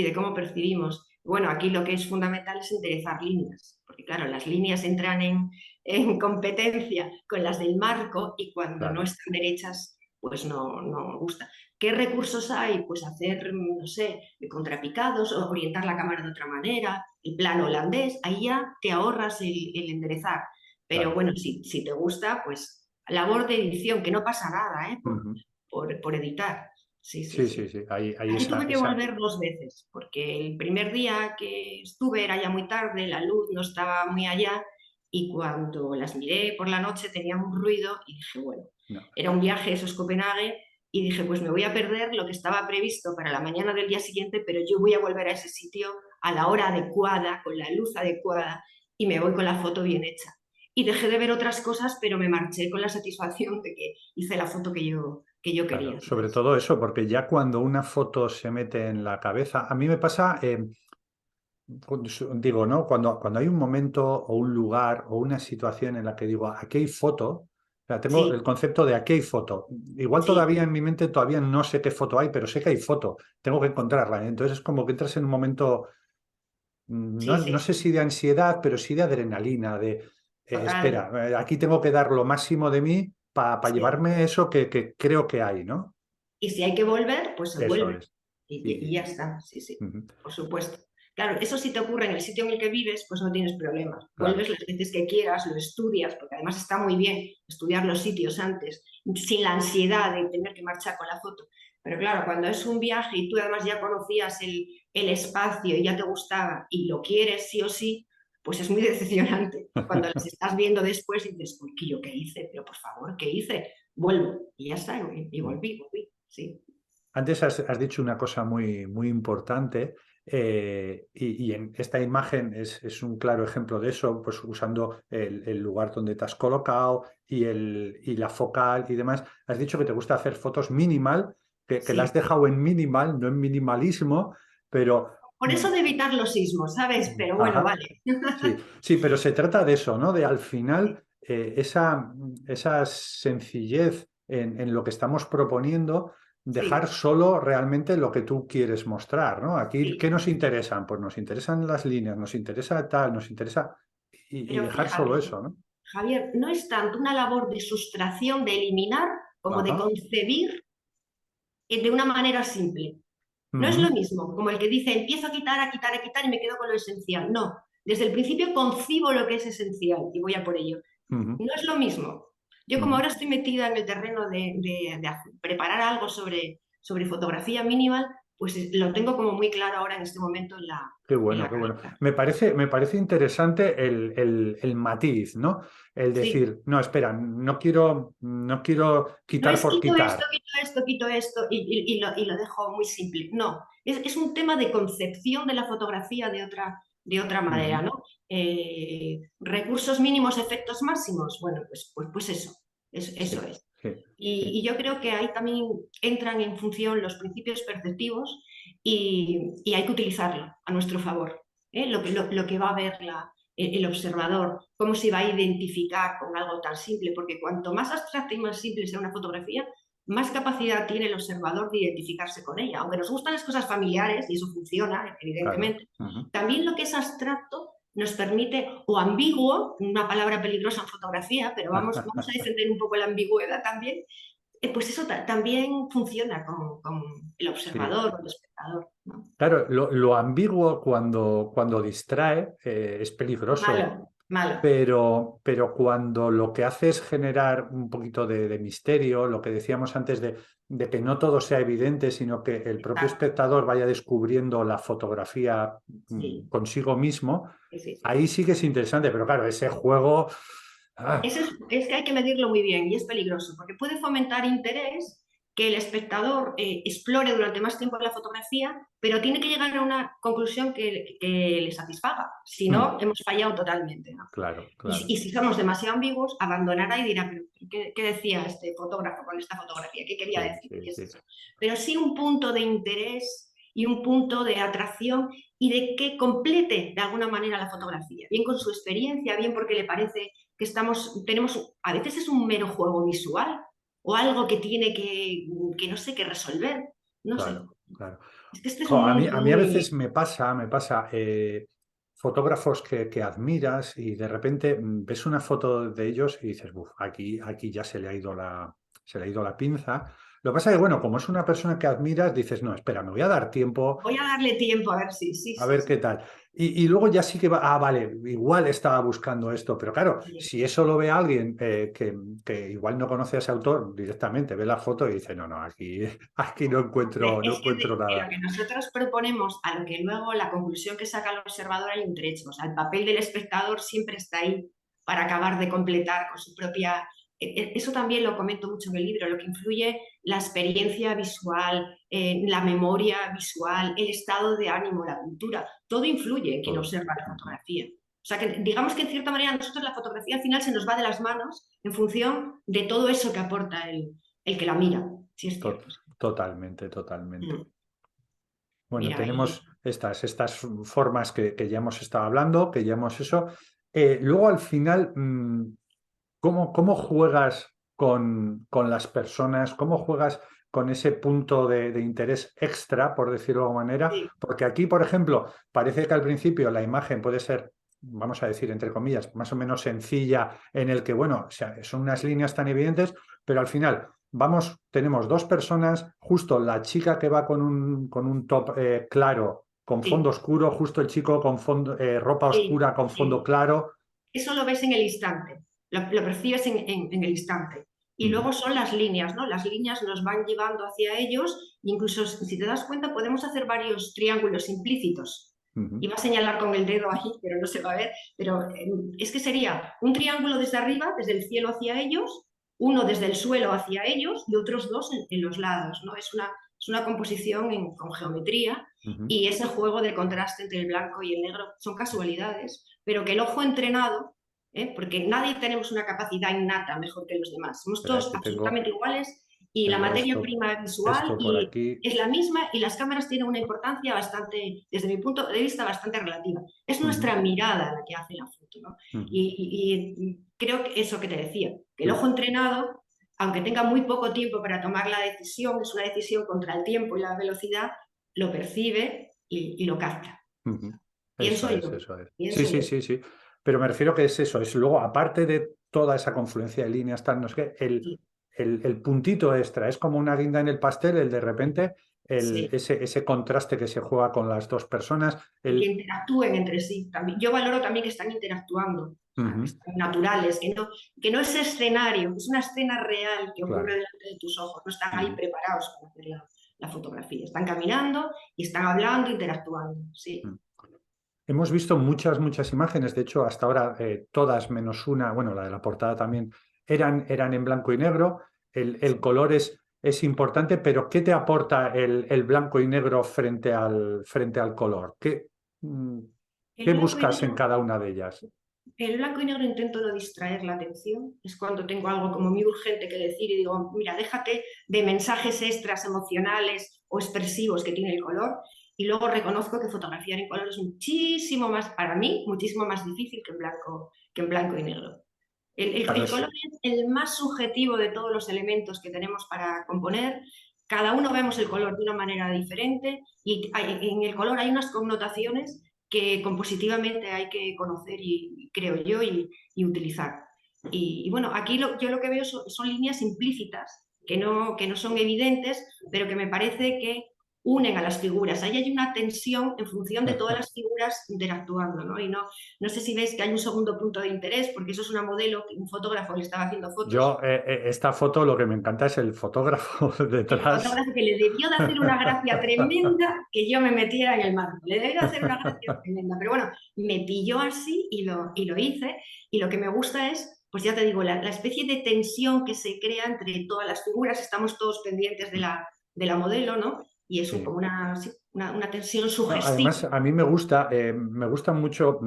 de cómo percibimos. Bueno, aquí lo que es fundamental es enderezar líneas, porque claro, las líneas entran en competencia con las del marco y cuando no Claro, están derechas, pues no gusta. ¿Qué recursos hay? Pues hacer, no sé, contrapicados o orientar la cámara de otra manera, el plano holandés, ahí ya te ahorras el enderezar. Pero claro. bueno, si te gusta, pues labor de edición, que no pasa nada, ¿eh? Ujú. Por editar. Sí, sí, Sí, sí, sí. sí. Hay Aquí esa, tuve que esa. volver 2 veces, porque el primer día que estuve era ya muy tarde, la luz no estaba muy allá, y cuando las miré por la noche tenían un ruido y dije, bueno, No, era un viaje, eso es Copenhague, y dije, pues me voy a perder lo que estaba previsto para la mañana del día siguiente, pero yo voy a volver a ese sitio a la hora adecuada, con la luz adecuada, y me voy con la foto bien hecha. Y dejé de ver otras cosas, pero me marché con la satisfacción de que hice la foto que yo claro, quería, sobre ¿sabes? todo eso, porque ya cuando una foto se mete en la cabeza, a mí me pasa, digo, ¿no? Cuando hay un momento o un lugar o una situación en la que digo, aquí hay foto, o sea, tengo el Sí, concepto de aquí hay foto. Igual sí, todavía en mi mente todavía no sé qué foto hay, pero sé que hay foto, tengo que encontrarla. Entonces es como que entras en un momento, sí, no sí, sé si de ansiedad, pero sí de adrenalina, total. espera, aquí tengo que dar lo máximo de mí para Sí. llevarme eso que creo que hay, ¿no? Y si hay que volver, pues se Eso vuelve. es. Y ya está, sí, sí, Ujú, por supuesto. Claro, eso si te ocurre en el sitio en el que vives, pues no tienes problemas. claro. Vuelves las veces que quieras, lo estudias, porque además está muy bien estudiar los sitios antes, sin la ansiedad de tener que marchar con la foto. Pero claro, cuando es un viaje y tú además ya conocías el espacio y ya te gustaba y lo quieres sí o sí, pues es muy decepcionante. Cuando las estás viendo después y dices, uy, ¿yo qué hice? Pero por favor, ¿qué hice? Vuelvo. Y ya está, y volví, sí. Antes has dicho una cosa muy importante y en esta imagen es un claro ejemplo de eso, pues usando el lugar donde te has colocado y la focal y demás. Has dicho que te gusta hacer fotos minimal, que la has Sí, dejado en minimal, no en minimalismo, pero... por eso de evitar los sismos, ¿sabes? Pero bueno, Ajá, vale. sí, sí, pero se trata de eso, ¿no? De al final esa sencillez en lo que estamos proponiendo, dejar Sí, solo realmente lo que tú quieres mostrar, ¿no? Aquí, ¿qué sí. nos interesan? Pues nos interesan las líneas, nos interesa tal, nos interesa y Pero dejar solo fíjate, eso, ¿no? Javier, no es tanto una labor de sustracción, de eliminar, como de Ajá. concebir de una manera simple. No es lo Ujú, mismo como el que dice empiezo a quitar, a quitar, a quitar y me quedo con lo esencial. No, desde el principio concibo lo que es esencial y voy a por ello. ujú, No es lo mismo. Yo como ujú. ahora estoy metida en el terreno de preparar algo sobre fotografía minimal, pues lo tengo como muy claro ahora en este momento Qué en bueno, la qué bueno. cabeza. Me parece interesante el matiz, ¿no? El Sí, decir, no, espera, no quiero no quitar es por quitar. quito esto y lo dejo muy simple. No, es un tema de concepción de la fotografía de otra manera, Ujú, ¿no? Recursos mínimos, efectos máximos. Bueno, pues eso sí, es. sí, sí. Y yo creo que ahí también entran en función los principios perceptivos y hay que utilizarlo a nuestro favor. ¿Eh? Lo que va a ver el observador, cómo se va a identificar con algo tan simple, porque cuanto más abstracta y más simple sea una fotografía, más capacidad tiene el observador de identificarse con ella. Aunque nos gustan las cosas familiares, y eso funciona, Claro. evidentemente, Ujú. también lo que es abstracto nos permite, o ambiguo, una palabra peligrosa en fotografía, pero vamos a defender un poco la ambigüedad también, pues eso también funciona con el Sí. observador o el espectador, ¿no? Claro, lo ambiguo cuando distrae es peligroso, Malo, malo. pero cuando lo que hace es generar un poquito de misterio, lo que decíamos antes de que no todo sea evidente, sino que el propio Exacto. espectador vaya descubriendo la fotografía Sí, consigo mismo, sí, sí, sí. ahí sí que es interesante, pero claro, ese juego... ah, Eso es que hay que medirlo muy bien y es peligroso porque puede fomentar interés que el espectador explore durante más tiempo la fotografía, pero tiene que llegar a una conclusión que le satisfaga. Si mm, no, hemos fallado totalmente, ¿no? claro, Y, claro. y si somos demasiado ambiguos, abandonará y dirá, pero ¿qué decía este fotógrafo con esta fotografía? ¿Qué quería Sí, decir? sí, ¿Qué es sí. eso? Pero sí un punto de interés y un punto de atracción y de que complete de alguna manera la fotografía, bien con su experiencia, bien porque le parece que a veces es un mero juego visual o algo que tiene que no sé, que resolver, no sé. Claro, claro. Es que este es Jo, un a mí, mundo a mí a veces muy... me pasa fotógrafos que admiras y de repente ves una foto de ellos y dices, "Buf, aquí ya se le ha ido la pinza". Lo que pasa es que, bueno, como es una persona que admiras, dices, no, espera, me voy a dar tiempo Voy a darle tiempo a ver si, sí, a sí, ver qué sí. tal. Y luego ya sí que va, vale, igual estaba buscando esto, pero claro, Sí. si eso lo ve alguien que igual no conoce a ese autor directamente, ve la foto y dice, no, no, aquí no encuentro, no Es que encuentro de lo nada. que nosotros proponemos a lo que luego la conclusión que saca el observador hay un trecho. O sea, el papel del espectador siempre está ahí para acabar de completar con su propia... Eso también lo comento mucho en el libro, lo que influye la experiencia visual, la memoria visual, el estado de ánimo, la cultura, todo influye en quien Todo. observa la Ujú. fotografía. O sea, que digamos que en cierta manera a nosotros la fotografía al final se nos va de las manos en función de todo eso que aporta el que la mira. Sí, es To- cierto. Totalmente, totalmente. Mm. Bueno, Mira, tenemos estas formas que ya hemos estado hablando, que ya hemos eso. Luego al final, ¿cómo juegas con las personas? ¿Cómo juegas con ese punto de interés extra, por decirlo de alguna manera? sí, Porque aquí, por ejemplo, parece que al principio la imagen puede ser vamos a decir, entre comillas, más o menos sencilla, en el que, bueno, o sea, son unas líneas tan evidentes, pero al final tenemos dos personas, justo la chica que va con un top claro, con fondo Sí, oscuro, justo el chico con ropa sí, oscura con fondo sí. claro. Eso lo ves en el instante, lo percibes en el instante. Y Ujú, luego son las líneas, ¿no? Las líneas nos van llevando hacia ellos, incluso si te das cuenta podemos hacer varios triángulos implícitos. ujú, Iba a señalar con el dedo ahí, pero no se va a ver, pero es que sería un triángulo desde arriba, desde el cielo hacia ellos, uno desde el suelo hacia ellos y otros dos en los lados, ¿no? Es una composición con geometría ujú. y ese juego de contraste entre el blanco y el negro son casualidades, pero que el ojo entrenado, porque nadie tenemos una capacidad innata mejor que los demás, somos Espera, todos que absolutamente iguales y la tengo materia prima visual esto por y aquí. es la misma y las cámaras tienen una importancia bastante, desde mi punto de vista, bastante relativa. Es Ujú, nuestra mirada la que hace la foto, ¿no? ujú, Y creo que eso que te decía, que el sí, ojo entrenado, aunque tenga muy poco tiempo para tomar la decisión, es una decisión contra el tiempo y la velocidad, lo percibe y lo capta. ujú. Eso Pienso es, yo, eso es. Sí, pienso sí, yo. sí, sí. Pero me refiero que es eso, es luego, aparte de toda esa confluencia de líneas, tal, no sé qué, Sí, el puntito extra, es como una guinda en el pastel, el de repente, sí. ese contraste que se juega con las dos personas, Y que interactúen entre sí. También, yo valoro también que están interactuando, o sea, que ujú, están naturales, que no es escenario, que es una escena real que ocurre claro. delante de tus ojos, no están ahí Ujú. preparados para hacer la fotografía, están caminando y están hablando, interactuando. Sí, Mm. Hemos visto muchas, muchas imágenes, de hecho, hasta ahora todas menos una, bueno, la de la portada también, eran en blanco y negro. El color es importante, pero ¿qué te aporta el blanco y negro frente al color? Mm, el ¿qué blanco y buscas en negro cada una de ellas? El blanco y negro intento no distraer la atención, es cuando tengo algo como muy urgente que decir y digo, mira, déjate de mensajes extras emocionales o expresivos que tiene el color y luego reconozco que fotografiar en color es muchísimo más, para mí, muchísimo más difícil que en blanco y negro. Claro, El color es el más subjetivo de todos los elementos que tenemos para componer. Cada uno vemos el color de una manera diferente y en el color hay unas connotaciones que compositivamente hay que conocer y creo yo y utilizar. Y bueno, aquí yo lo que veo son líneas implícitas que no son evidentes, pero que me parece que unen a las figuras. Ahí hay una tensión en función de todas las figuras interactuando, ¿no? Y no sé si veis que hay un segundo punto de interés, porque eso es una modelo, un fotógrafo le estaba haciendo fotos. yo, esta foto lo que me encanta es el fotógrafo El detrás. fotógrafo que le debió de hacer una gracia tremenda que yo me metiera en el marco. Le debió de hacer una gracia tremenda. Pero bueno, me pilló así y lo hice. Y lo que me gusta es, pues ya te digo, la especie de tensión que se crea entre todas las figuras. Estamos todos pendientes de la modelo, ¿no? Y es Sí. como sí, una tensión No, sugestiva. además, a mí me gusta mucho,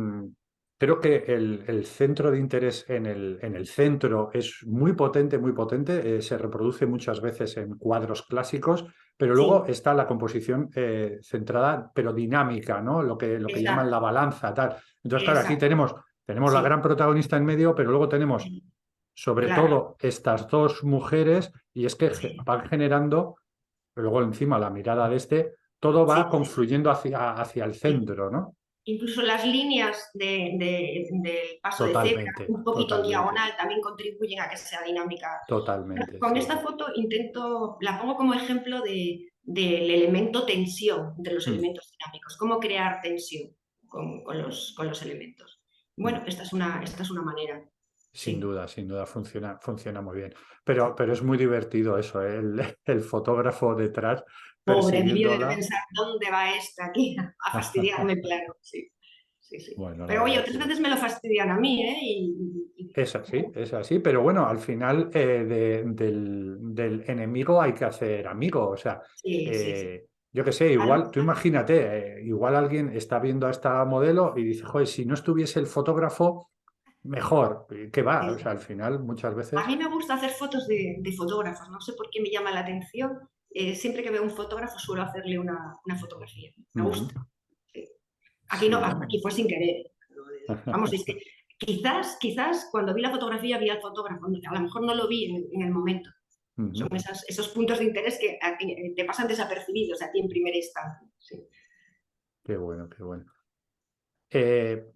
creo que el centro de interés en el centro es muy potente, se reproduce muchas veces en cuadros clásicos, pero luego Sí, está la composición centrada, pero dinámica, ¿no? Lo que llaman la exacto, balanza, tal. Entonces, claro, aquí exacto. tenemos la Sí, gran protagonista en medio, pero luego tenemos sobre claro. todo estas dos mujeres, y es que Sí, van generando, luego encima la mirada de todo va sí, sí. confluyendo hacia el Sí. centro, ¿no? Incluso las líneas del paso de cebra, Totalmente, un poquito en totalmente, diagonal, también contribuyen a que sea dinámica. totalmente, Con sí, esta sí. foto la pongo como ejemplo del elemento tensión, de los Mm, elementos dinámicos, cómo crear tensión con los elementos. mm. Bueno, esta es una manera, sí. Sin duda funciona muy bien. Pero es muy divertido eso, ¿eh? El fotógrafo detrás Pobre, debió de persiguiéndola. pensar, ¿dónde va esta aquí? A fastidiarme, claro, sí. Sí, sí. Bueno, la Pero oye, verdad otras que veces me lo fastidian a mí, ¿eh? es así, pero bueno, al final del enemigo hay que hacer amigo, o sea, Sí, sí, sí. yo qué sé, Algo- igual, tú imagínate, igual alguien está viendo a esta modelo y dice, joder, si no estuviese el fotógrafo, mejor, ¿qué va? O sí. sea, al final muchas A veces, mí me gusta hacer fotos de fotógrafos, no sé por qué me llama la atención. Siempre que veo un fotógrafo suelo hacerle una fotografía. Me ujú, gusta. Sí. Aquí no, sí, aquí fue sin querer. Vamos, es que quizás cuando vi la fotografía vi al fotógrafo, a lo mejor no lo vi en el momento. Son ujú. esos puntos de interés que te pasan desapercibidos a ti en primera instancia. Sí. Qué bueno, qué bueno. Eh,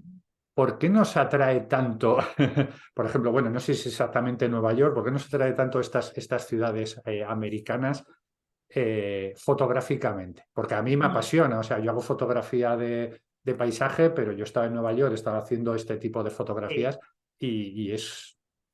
¿por qué nos atrae tanto, por ejemplo, bueno, no sé si es exactamente Nueva York, ¿por qué nos atrae tanto estas ciudades americanas fotográficamente? Porque a mí me Mm. apasiona, o sea, yo hago fotografía de paisaje, pero yo estaba en Nueva York, estaba haciendo este tipo de fotografías y es...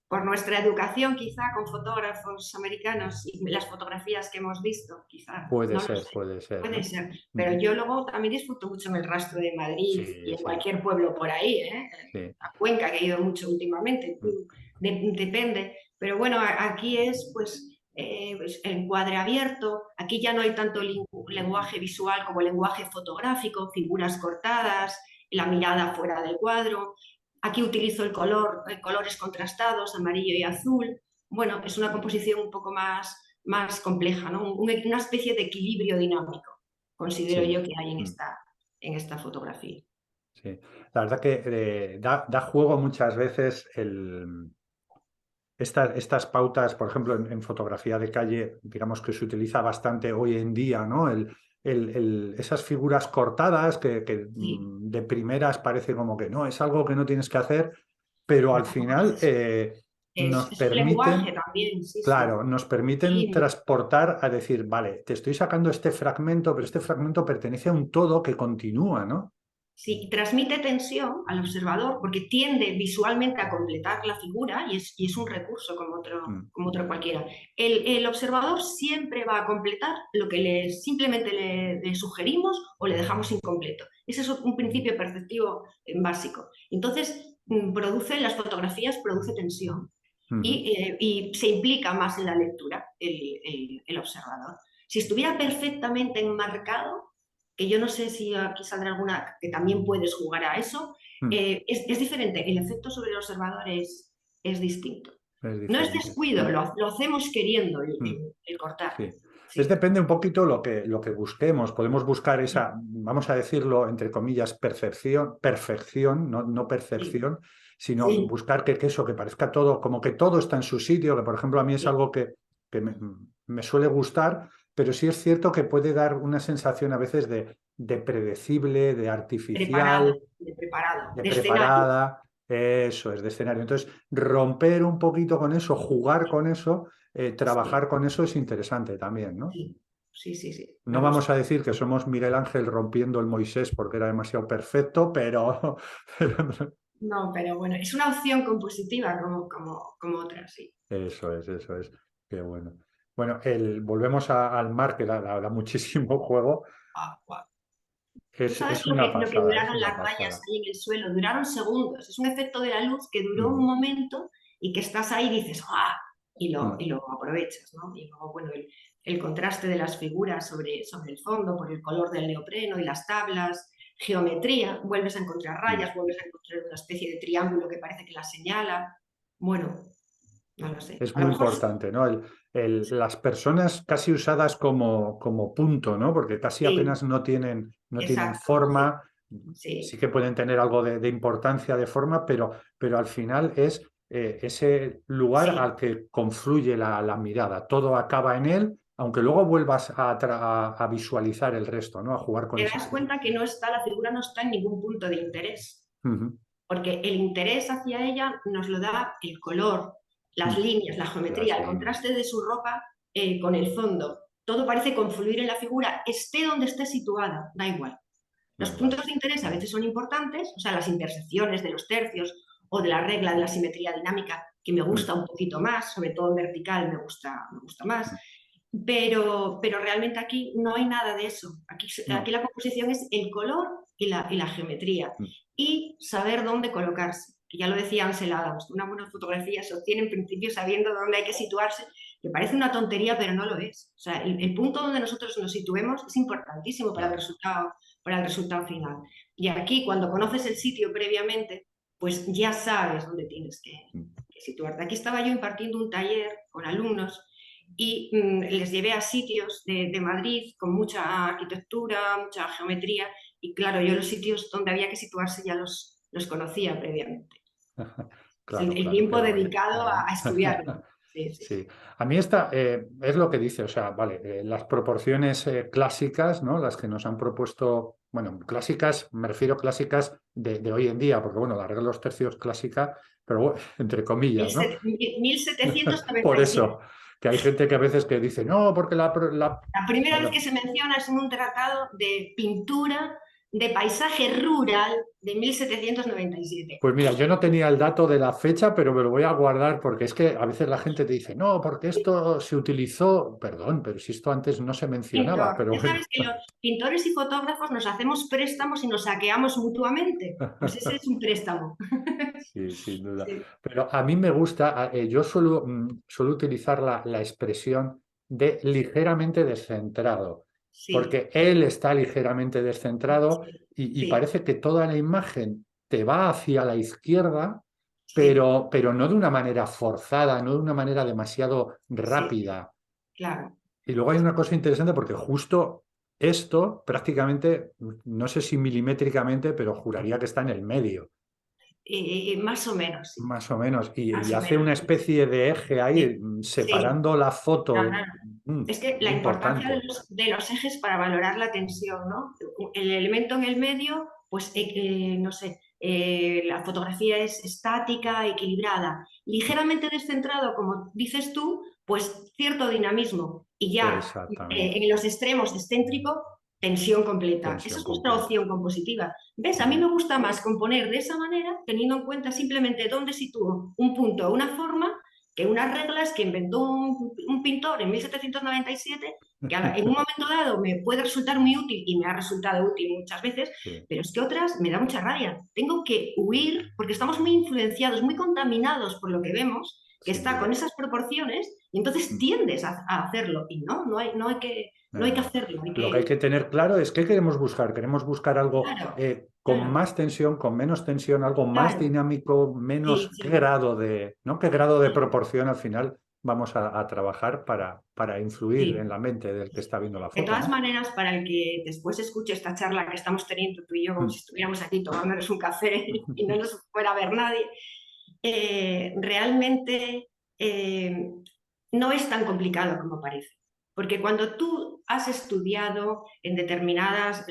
Por nuestra educación, quizá con fotógrafos americanos y las fotografías que hemos visto, quizá, Puede no lo ser, sé, puede ser, puede ¿no? ser. Pero Ujú. yo luego también disfruto mucho en el rastro de Madrid y Sí, en sí, cualquier pueblo por ahí, ¿eh? sí. A Cuenca, que he ido mucho últimamente, Mm. depende. Pero bueno, aquí es pues el encuadre abierto, aquí ya no hay tanto lenguaje visual como lenguaje fotográfico, figuras cortadas, la mirada fuera del cuadro. Aquí utilizo colores contrastados, amarillo y azul. Bueno, es una composición un poco más compleja, ¿no? Una especie de equilibrio dinámico, considero Sí. yo que hay Mm. en esta fotografía. Sí, la verdad que da juego muchas veces estas pautas, por ejemplo, en fotografía de calle, digamos que se utiliza bastante hoy en día, ¿no? Esas figuras cortadas Sí, de primeras parece como que no, es algo que no tienes que hacer, pero pero al tampoco es final eso. nos Es un lenguaje permiten, también, sí, sí. claro, nos permiten Y transportar a decir, vale, te estoy sacando este fragmento, pero este fragmento pertenece a un todo que continúa, ¿no? sí, transmite tensión al observador porque tiende visualmente a completar la figura y es un recurso Mm, como otro cualquiera. El observador siempre va a completar lo que simplemente le sugerimos o le dejamos incompleto. Ese es un principio perceptivo básico. Entonces, las fotografías produce tensión ujú. y se implica más en la lectura el observador. Si estuviera perfectamente enmarcado, que yo no sé si aquí saldrá alguna que también puedes jugar a eso, Mm. es diferente. El efecto sobre el observador es distinto. Es No es diferente. descuido, Mm, lo hacemos queriendo mm, el cortar. sí. Es Sí, depende un poquito lo que busquemos. Podemos buscar esa, vamos a decirlo, entre comillas, perfección, no sí, percepción, sino sí, buscar que eso, que parezca todo, como que todo está en su sitio, que por ejemplo a mí es sí. algo que me suele gustar, pero sí es cierto que puede dar una sensación a veces de predecible, de artificial, Preparado, de de escenario. preparada, eso es, de escenario. Entonces, romper un poquito con eso, jugar con eso, Sí, trabajar con eso es interesante también, ¿no? sí, sí, sí, sí, No me vamos gusta. a decir que somos Miguel Ángel rompiendo el Moisés porque era demasiado perfecto, pero, pero No, pero bueno, es una opción compositiva como otra, sí. eso es. Qué bueno. Bueno, volvemos al mar, que da muchísimo juego. Ah, guau. ¿Tú Es sabes una lo que pasada, es duraron una las rayas pasada. ahí en el suelo? Duraron segundos. Es un efecto de la luz que duró un Mm, momento y que estás ahí y dices, ¡ah! mm, Y lo aprovechas, ¿no? Y luego, bueno, el contraste de las figuras sobre el fondo, por el color del neopreno y las tablas, geometría, vuelves a encontrar mm. rayas, vuelves a encontrar una especie de triángulo que parece que la señala. Bueno, no lo sé. Es A lo muy mejor importante, ¿no? Las personas casi usadas como punto, ¿no? Porque casi sí, apenas no tienen exacto, sí, forma, sí sí, que pueden tener algo de importancia de forma, pero al final es ese lugar al sí. que confluye la mirada. Todo acaba en él, aunque luego vuelvas a visualizar el resto, ¿no? A jugar con Te esa das figura. cuenta que la figura no está en ningún punto de interés. Ujú, Porque el interés hacia ella nos lo da el color, las mm. líneas, la Las geometría, el líneas. contraste de su ropa con el fondo. Todo parece confluir en la figura, esté donde esté situada, da igual. Da Los igual. puntos de interés a veces son importantes, o sea, las intersecciones de los tercios o de la regla de la simetría dinámica, que me Mm, gusta un poquito más, sobre todo en vertical me gusta más, mm. pero realmente aquí no hay nada de eso. Aquí No. la composición es el color y la geometría Mm, y saber dónde colocarse. Que ya lo decía Ansel Adams, una buena fotografía se obtiene en principio sabiendo dónde hay que situarse, que parece una tontería, pero no lo es. O sea, el punto donde nosotros nos situemos es importantísimo claro. para el resultado final. Y aquí, cuando conoces el sitio previamente, pues ya sabes dónde tienes Mm, que situarte. Aquí estaba yo impartiendo un taller con alumnos y les llevé a sitios de Madrid con mucha arquitectura, mucha geometría y claro, yo los sitios donde había que situarse ya los conocía previamente. Es claro, el claro, qué tiempo bueno, qué dedicado bueno. a estudiarlo. Sí, sí, Sí, sí. a mí esta es lo que dice, o sea, vale, las proporciones clásicas, ¿no? Las que nos han propuesto bueno, clásicas, me refiero clásicas de hoy en día, porque bueno, la regla de los tercios clásica, pero bueno, entre comillas, ¿no? Mil setecientos noventa Por y siete. eso, que hay gente que a veces que dice, no, porque La primera vez que bueno, se menciona es en un tratado de pintura de paisaje rural de 1797. pues mira, yo no tenía el dato de la fecha, pero me lo voy a guardar porque es que a veces la gente te dice, no, porque esto se utilizó, perdón, pero si esto antes no se mencionaba, Pintor. pero Ya bueno. sabes que los pintores y fotógrafos nos hacemos préstamos y nos saqueamos mutuamente. Pues ese es un préstamo. Sí, sin duda. Sí, Pero a mí me gusta, yo suelo, suelo utilizar la expresión de ligeramente descentrado, sí, porque él está ligeramente descentrado sí, y sí, parece que toda la imagen te va hacia la izquierda, sí, pero no de una manera forzada, no de una manera demasiado sí, rápida. claro. Y luego hay una cosa interesante porque justo esto prácticamente, no sé si milimétricamente, pero juraría que está en el medio. Más o menos, sí. Más o menos. Y Más o hace menos, una sí. especie de eje ahí, Sí, sí, separando la foto. claro. Es que la Muy importancia importante. de los ejes para valorar la tensión, ¿no? El elemento en el medio, pues, no sé, la fotografía es estática, equilibrada, ligeramente descentrado, como dices tú, pues cierto dinamismo. Y ya Exactamente. en los extremos excéntrico, tensión completa. Esa Tensión es nuestra completa. opción compositiva. ¿Ves? A mí Ujú. me gusta más componer de esa manera, teniendo en cuenta simplemente dónde sitúo un punto o una forma que unas reglas que inventó un pintor en 1797, que en un momento dado me puede resultar muy útil y me ha resultado útil muchas veces, Sí, pero es que otras me da mucha rabia. Tengo que huir porque estamos muy influenciados, muy contaminados por lo que vemos, que sin está con duda. esas proporciones, y entonces Mm. tiendes a hacerlo. Y no, no hay que No. hacerlo. Hay Lo que hay que, que tener claro es qué queremos buscar. Queremos buscar algo claro, con claro, más tensión, con menos tensión, algo más claro. dinámico, Sí, menos qué sí, grado de, ¿no? Qué grado de sí, proporción al final vamos a trabajar para influir en sí. la mente del que está viendo la De foto, todas ¿no? maneras, para el que después escuche esta charla que estamos teniendo tú y yo, como si Mm. estuviéramos aquí tomándonos un café y no nos fuera a ver nadie, realmente eh, no es tan complicado como parece. Porque cuando tú has estudiado en determinadas,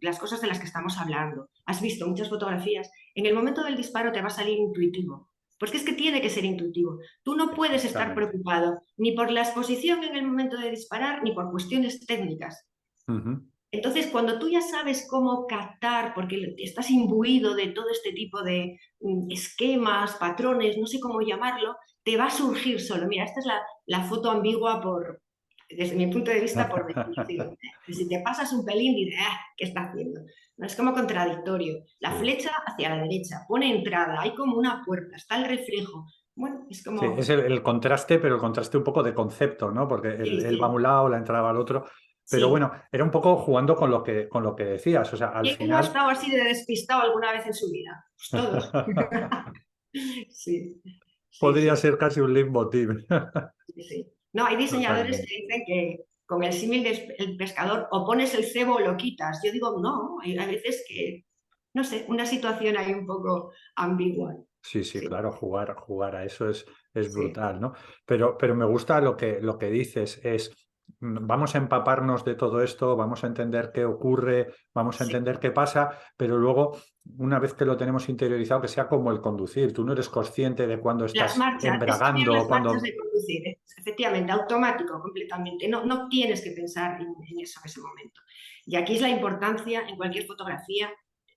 las cosas de las que estamos hablando, has visto muchas fotografías, en el momento del disparo te va a salir intuitivo. Porque es que tiene que ser intuitivo. Tú no puedes estar Exactamente. preocupado ni por la exposición en el momento de disparar, ni por cuestiones técnicas. Ujú. Entonces, cuando tú ya sabes cómo captar, porque estás imbuido de todo este tipo de esquemas, patrones, no sé cómo llamarlo, te va a surgir solo. Mira, esta es la foto ambigua desde mi punto de vista, por definición. Que si te pasas un pelín, dices, ah, ¿qué está haciendo? No, es como contradictorio. La Sí. flecha hacia la derecha, pone entrada, hay como una puerta, está el reflejo. Bueno, es Sí, es como, el contraste, pero el contraste un poco de concepto, ¿no? Porque sí, él va a sí, un lado, la entrada va al otro. Pero sí. bueno, era un poco jugando con lo que decías. O sea, al ¿Quién no ha final estado así de despistado alguna vez en su vida? Pues todos. Sí, sí, podría sí, ser casi un leitmotiv. sí, sí. No, hay diseñadores Totalmente. que dicen que con el símil del pescador o pones el cebo o lo quitas. Yo digo, no, hay veces que, no sé, una situación ahí un poco ambigua. Sí, sí, Sí, claro, jugar a eso es sí, brutal, ¿no? Pero me gusta lo que dices, es vamos a empaparnos de todo esto, vamos a entender qué ocurre, vamos a sí. entender qué pasa, pero luego, una vez que lo tenemos interiorizado, que sea como el conducir, tú no eres consciente de cuando Las estás marchas, es cambiar embragando, las marchas cuando... de conducir, efectivamente, automático completamente. No, no tienes que pensar en eso en ese momento. Y aquí es la importancia en cualquier fotografía,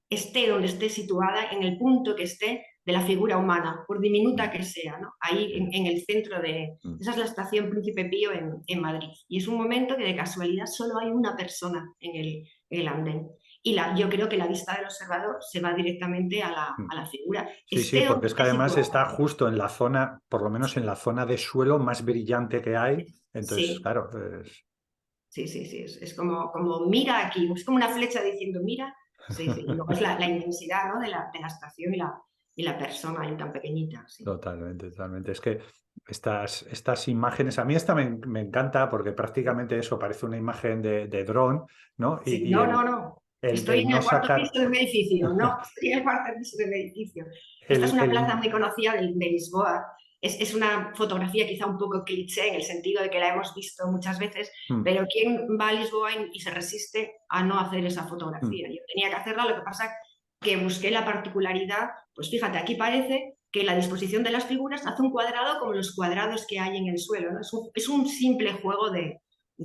esté donde esté situada, en el punto que esté de la figura humana, por diminuta Mm, que sea, ¿no? Ahí sí, en el centro de... mm. Esa es la estación Príncipe Pío en Madrid. Y es un momento que de casualidad solo hay una persona en el andén. Y yo creo que la vista del observador se va directamente a Mm. la figura, Sí, sí, esté porque donde es que esté además está situada. justo en la zona, por lo menos en la zona de suelo más brillante que hay. Entonces, Sí, claro, sí, sí, sí. Es como mira aquí, es como una flecha diciendo mira. Sí, sí. Y luego es la intensidad, ¿no? de la estación y la persona ahí tan pequeñita. Sí, totalmente, totalmente. Es que estas imágenes, a mí esta me encanta porque prácticamente eso parece una imagen de dron, ¿no? sí. Y No, no, no. Estoy el en no el cuarto sacar, piso de un edificio. No, estoy en el cuarto piso de un edificio. Esta es una plaza el, muy conocida de Lisboa. es una fotografía quizá un poco cliché en el sentido de que la hemos visto muchas veces, mm, pero ¿quién va a Lisboa y se resiste a no hacer esa mm. fotografía? Yo tenía que hacerla, lo que pasa que busqué la particularidad, pues fíjate, aquí parece que la disposición de las figuras hace un cuadrado como los cuadrados que hay en el suelo, ¿no? Es un simple juego de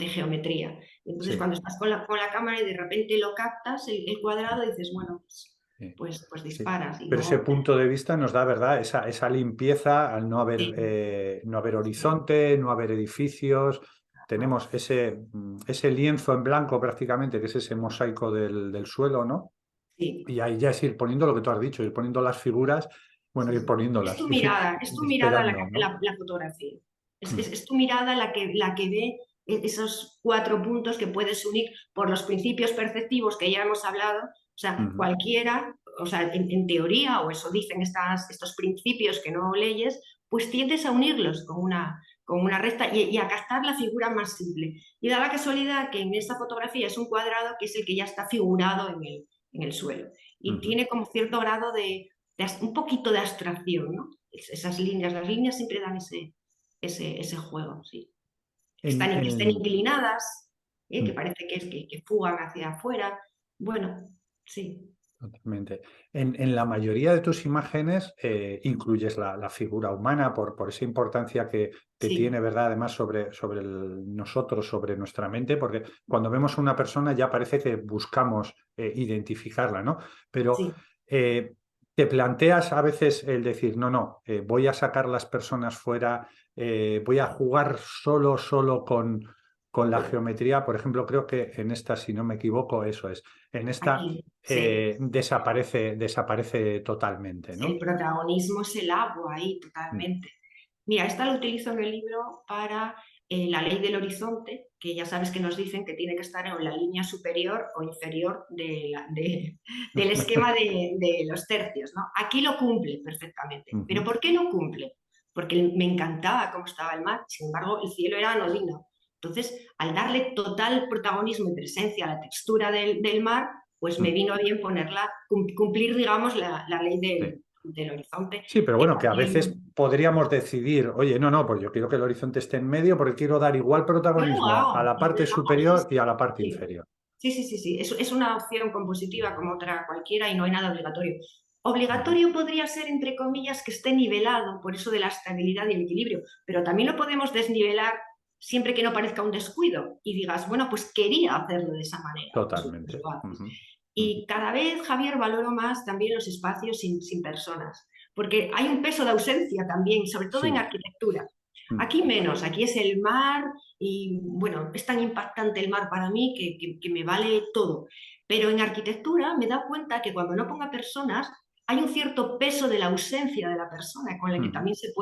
geometría. Entonces, Sí, cuando estás con la cámara y de repente lo captas, el sí, cuadrado, dices, bueno, sí. pues Sí. disparas. Y Pero ese luego, punto de vista nos da, ¿verdad? Esa limpieza al sí, no haber sí, horizonte, no haber edificios. no, Tenemos ese lienzo en blanco prácticamente, que es ese mosaico del suelo, ¿no? sí, Y ahí ya es ir poniendo lo que tú has dicho, ir poniendo las figuras, bueno, sí, ir sí. poniéndolas, Es tu ir mirada la que esperando, hace ¿no? la fotografía. Mm, Es tu mirada la que ve esos cuatro puntos que puedes unir por los principios perceptivos que ya hemos hablado. O sea, ujú, cualquiera, o sea, teoría, o eso dicen estos principios que no leyes, pues tiendes a unirlos con una recta y a captar la figura más simple. Y da la casualidad que en esta fotografía es un cuadrado que es el que ya está figurado en el suelo. Y ujú. tiene como cierto grado un poquito de abstracción, ¿no? Esas líneas, las líneas siempre dan ese juego, sí. Que estén En inclinadas, que mm. parece que fugan hacia afuera. Bueno, sí, Totalmente. En la mayoría de tus imágenes incluyes la figura humana por esa importancia que tiene, sí, ¿verdad? Además sobre nosotros, sobre nuestra mente, porque cuando vemos a una persona ya parece que buscamos identificarla, ¿no? Pero sí. eh, te planteas a veces el decir, no, no, voy a sacar las personas fuera, voy a jugar solo con la geometría. Por ejemplo, creo que en esta, si no me equivoco, eso es. En esta Aquí, sí. desaparece totalmente, El ¿no? protagonismo es el agua ahí Mm, totalmente. Mira, esta lo utilizo en el libro para la ley del horizonte, que ya sabes que nos dicen que tiene que estar en la línea superior o inferior del esquema de los tercios, ¿no? Aquí lo cumple perfectamente. ¿Pero ujú. por qué lo cumple? Porque me encantaba cómo estaba el mar, sin embargo, el cielo era anodino. Entonces, al darle total protagonismo y presencia a la textura del mar, pues me Mm, vino bien cumplir, digamos, la ley sí. del horizonte, Sí, pero que bueno, que a veces también podríamos decidir, oye, no, no, pues yo quiero que el horizonte esté en medio porque quiero dar igual yo lo protagonismo a hago, la parte lo hago, sí, superior y a la parte sí, inferior. sí, sí, sí, sí. Es una opción compositiva como otra cualquiera y no hay nada obligatorio. Ujú. Obligatorio podría ser, entre comillas, que esté nivelado, por eso de la estabilidad y el equilibrio, pero también lo podemos desnivelar siempre que no parezca un descuido y digas, bueno, pues quería hacerlo de esa manera, pues Totalmente. lo haces. Ujú, ujú. Y cada vez, Javier, valoro más también los espacios sin personas, porque hay un peso de ausencia también, sobre todo en Sí. arquitectura. Mm, Aquí menos, aquí es el mar y bueno, es tan impactante el mar para mí que me vale todo. Pero en arquitectura me he dado cuenta que cuando no ponga personas hay un cierto peso de la ausencia de la persona con la que ujú. también se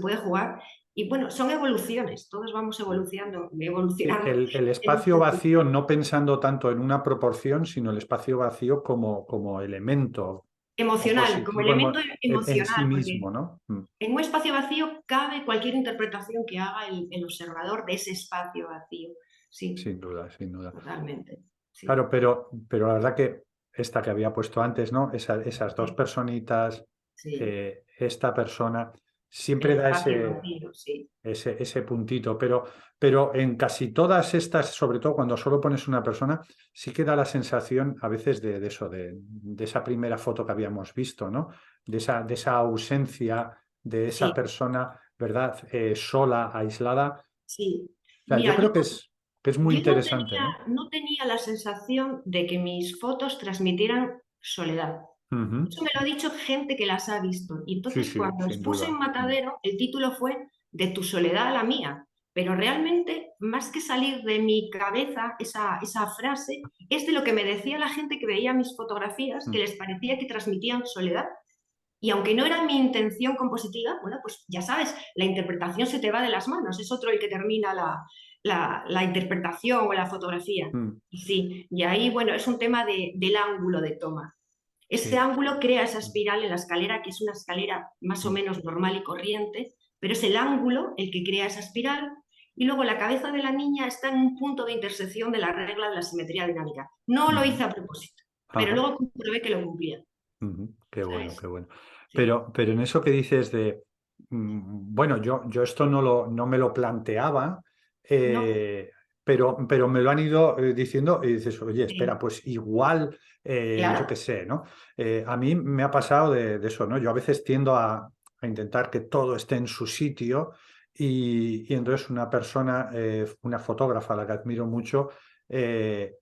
puede jugar. Y bueno, son evoluciones, todos vamos evolucionando, Sí, evolucionando el en un espacio sentido. vacío no pensando tanto en una proporción, sino el espacio vacío como elemento Emocional, como compositivo elemento en sí emocional, porque mismo, ¿no? Mm, en un espacio vacío cabe cualquier interpretación que haga el observador de ese espacio vacío. Sí, sin duda, sin duda. totalmente. Sí, Claro, pero la verdad que esta que había puesto antes, ¿no? Esas dos sí, personitas, sí. esta persona, El siempre da espacio vacío, sí. ese puntito, pero en casi todas estas, sobre todo cuando solo pones una persona, sí que da la sensación a veces de eso, de esa primera foto que habíamos visto, ¿no? De esa ausencia de esa Sí, persona, ¿verdad? Sola, aislada. sí. O sea, yo Mira, creo que es muy yo interesante, ¿no? no tenía la sensación de que mis fotos transmitieran soledad. Ujú. Eso me lo ha dicho gente que las ha visto. Y Sí, entonces sí, cuando sin expuse en duda. Mm. Matadero, el título fue De tu soledad a la mía. Pero realmente, más que salir de mi cabeza esa frase, es de lo que me decía la gente que veía mis fotografías, que Mm. les parecía que transmitían soledad. Y aunque no era mi intención compositiva, bueno, pues ya sabes, la interpretación se te va de las manos, es otro el que termina la interpretación o la fotografía. Mm. Y sí, y ahí, bueno, es un tema del ángulo de toma. Ese Sí. ángulo crea esa espiral en la escalera, que es una escalera más o Mm. menos normal y corriente, pero es el ángulo el que crea esa espiral. Y luego la cabeza de la niña está en un punto de intersección de la regla de la simetría dinámica. No lo Ujú. hice a propósito, pero Ajá. luego comprobé que lo cumplía. Ujú. Qué bueno, ¿Sabes? qué bueno. Sí. Pero en eso que dices Bueno, yo esto no me lo planteaba, ¿no? eh, pero me lo han ido diciendo y dices, oye, espera, Sí, pues igual, yo qué claro, sé, ¿no? A mí me ha pasado de eso, ¿no? Yo a veces tiendo a intentar que todo esté en su sitio y entonces una persona, una fotógrafa a la que admiro mucho,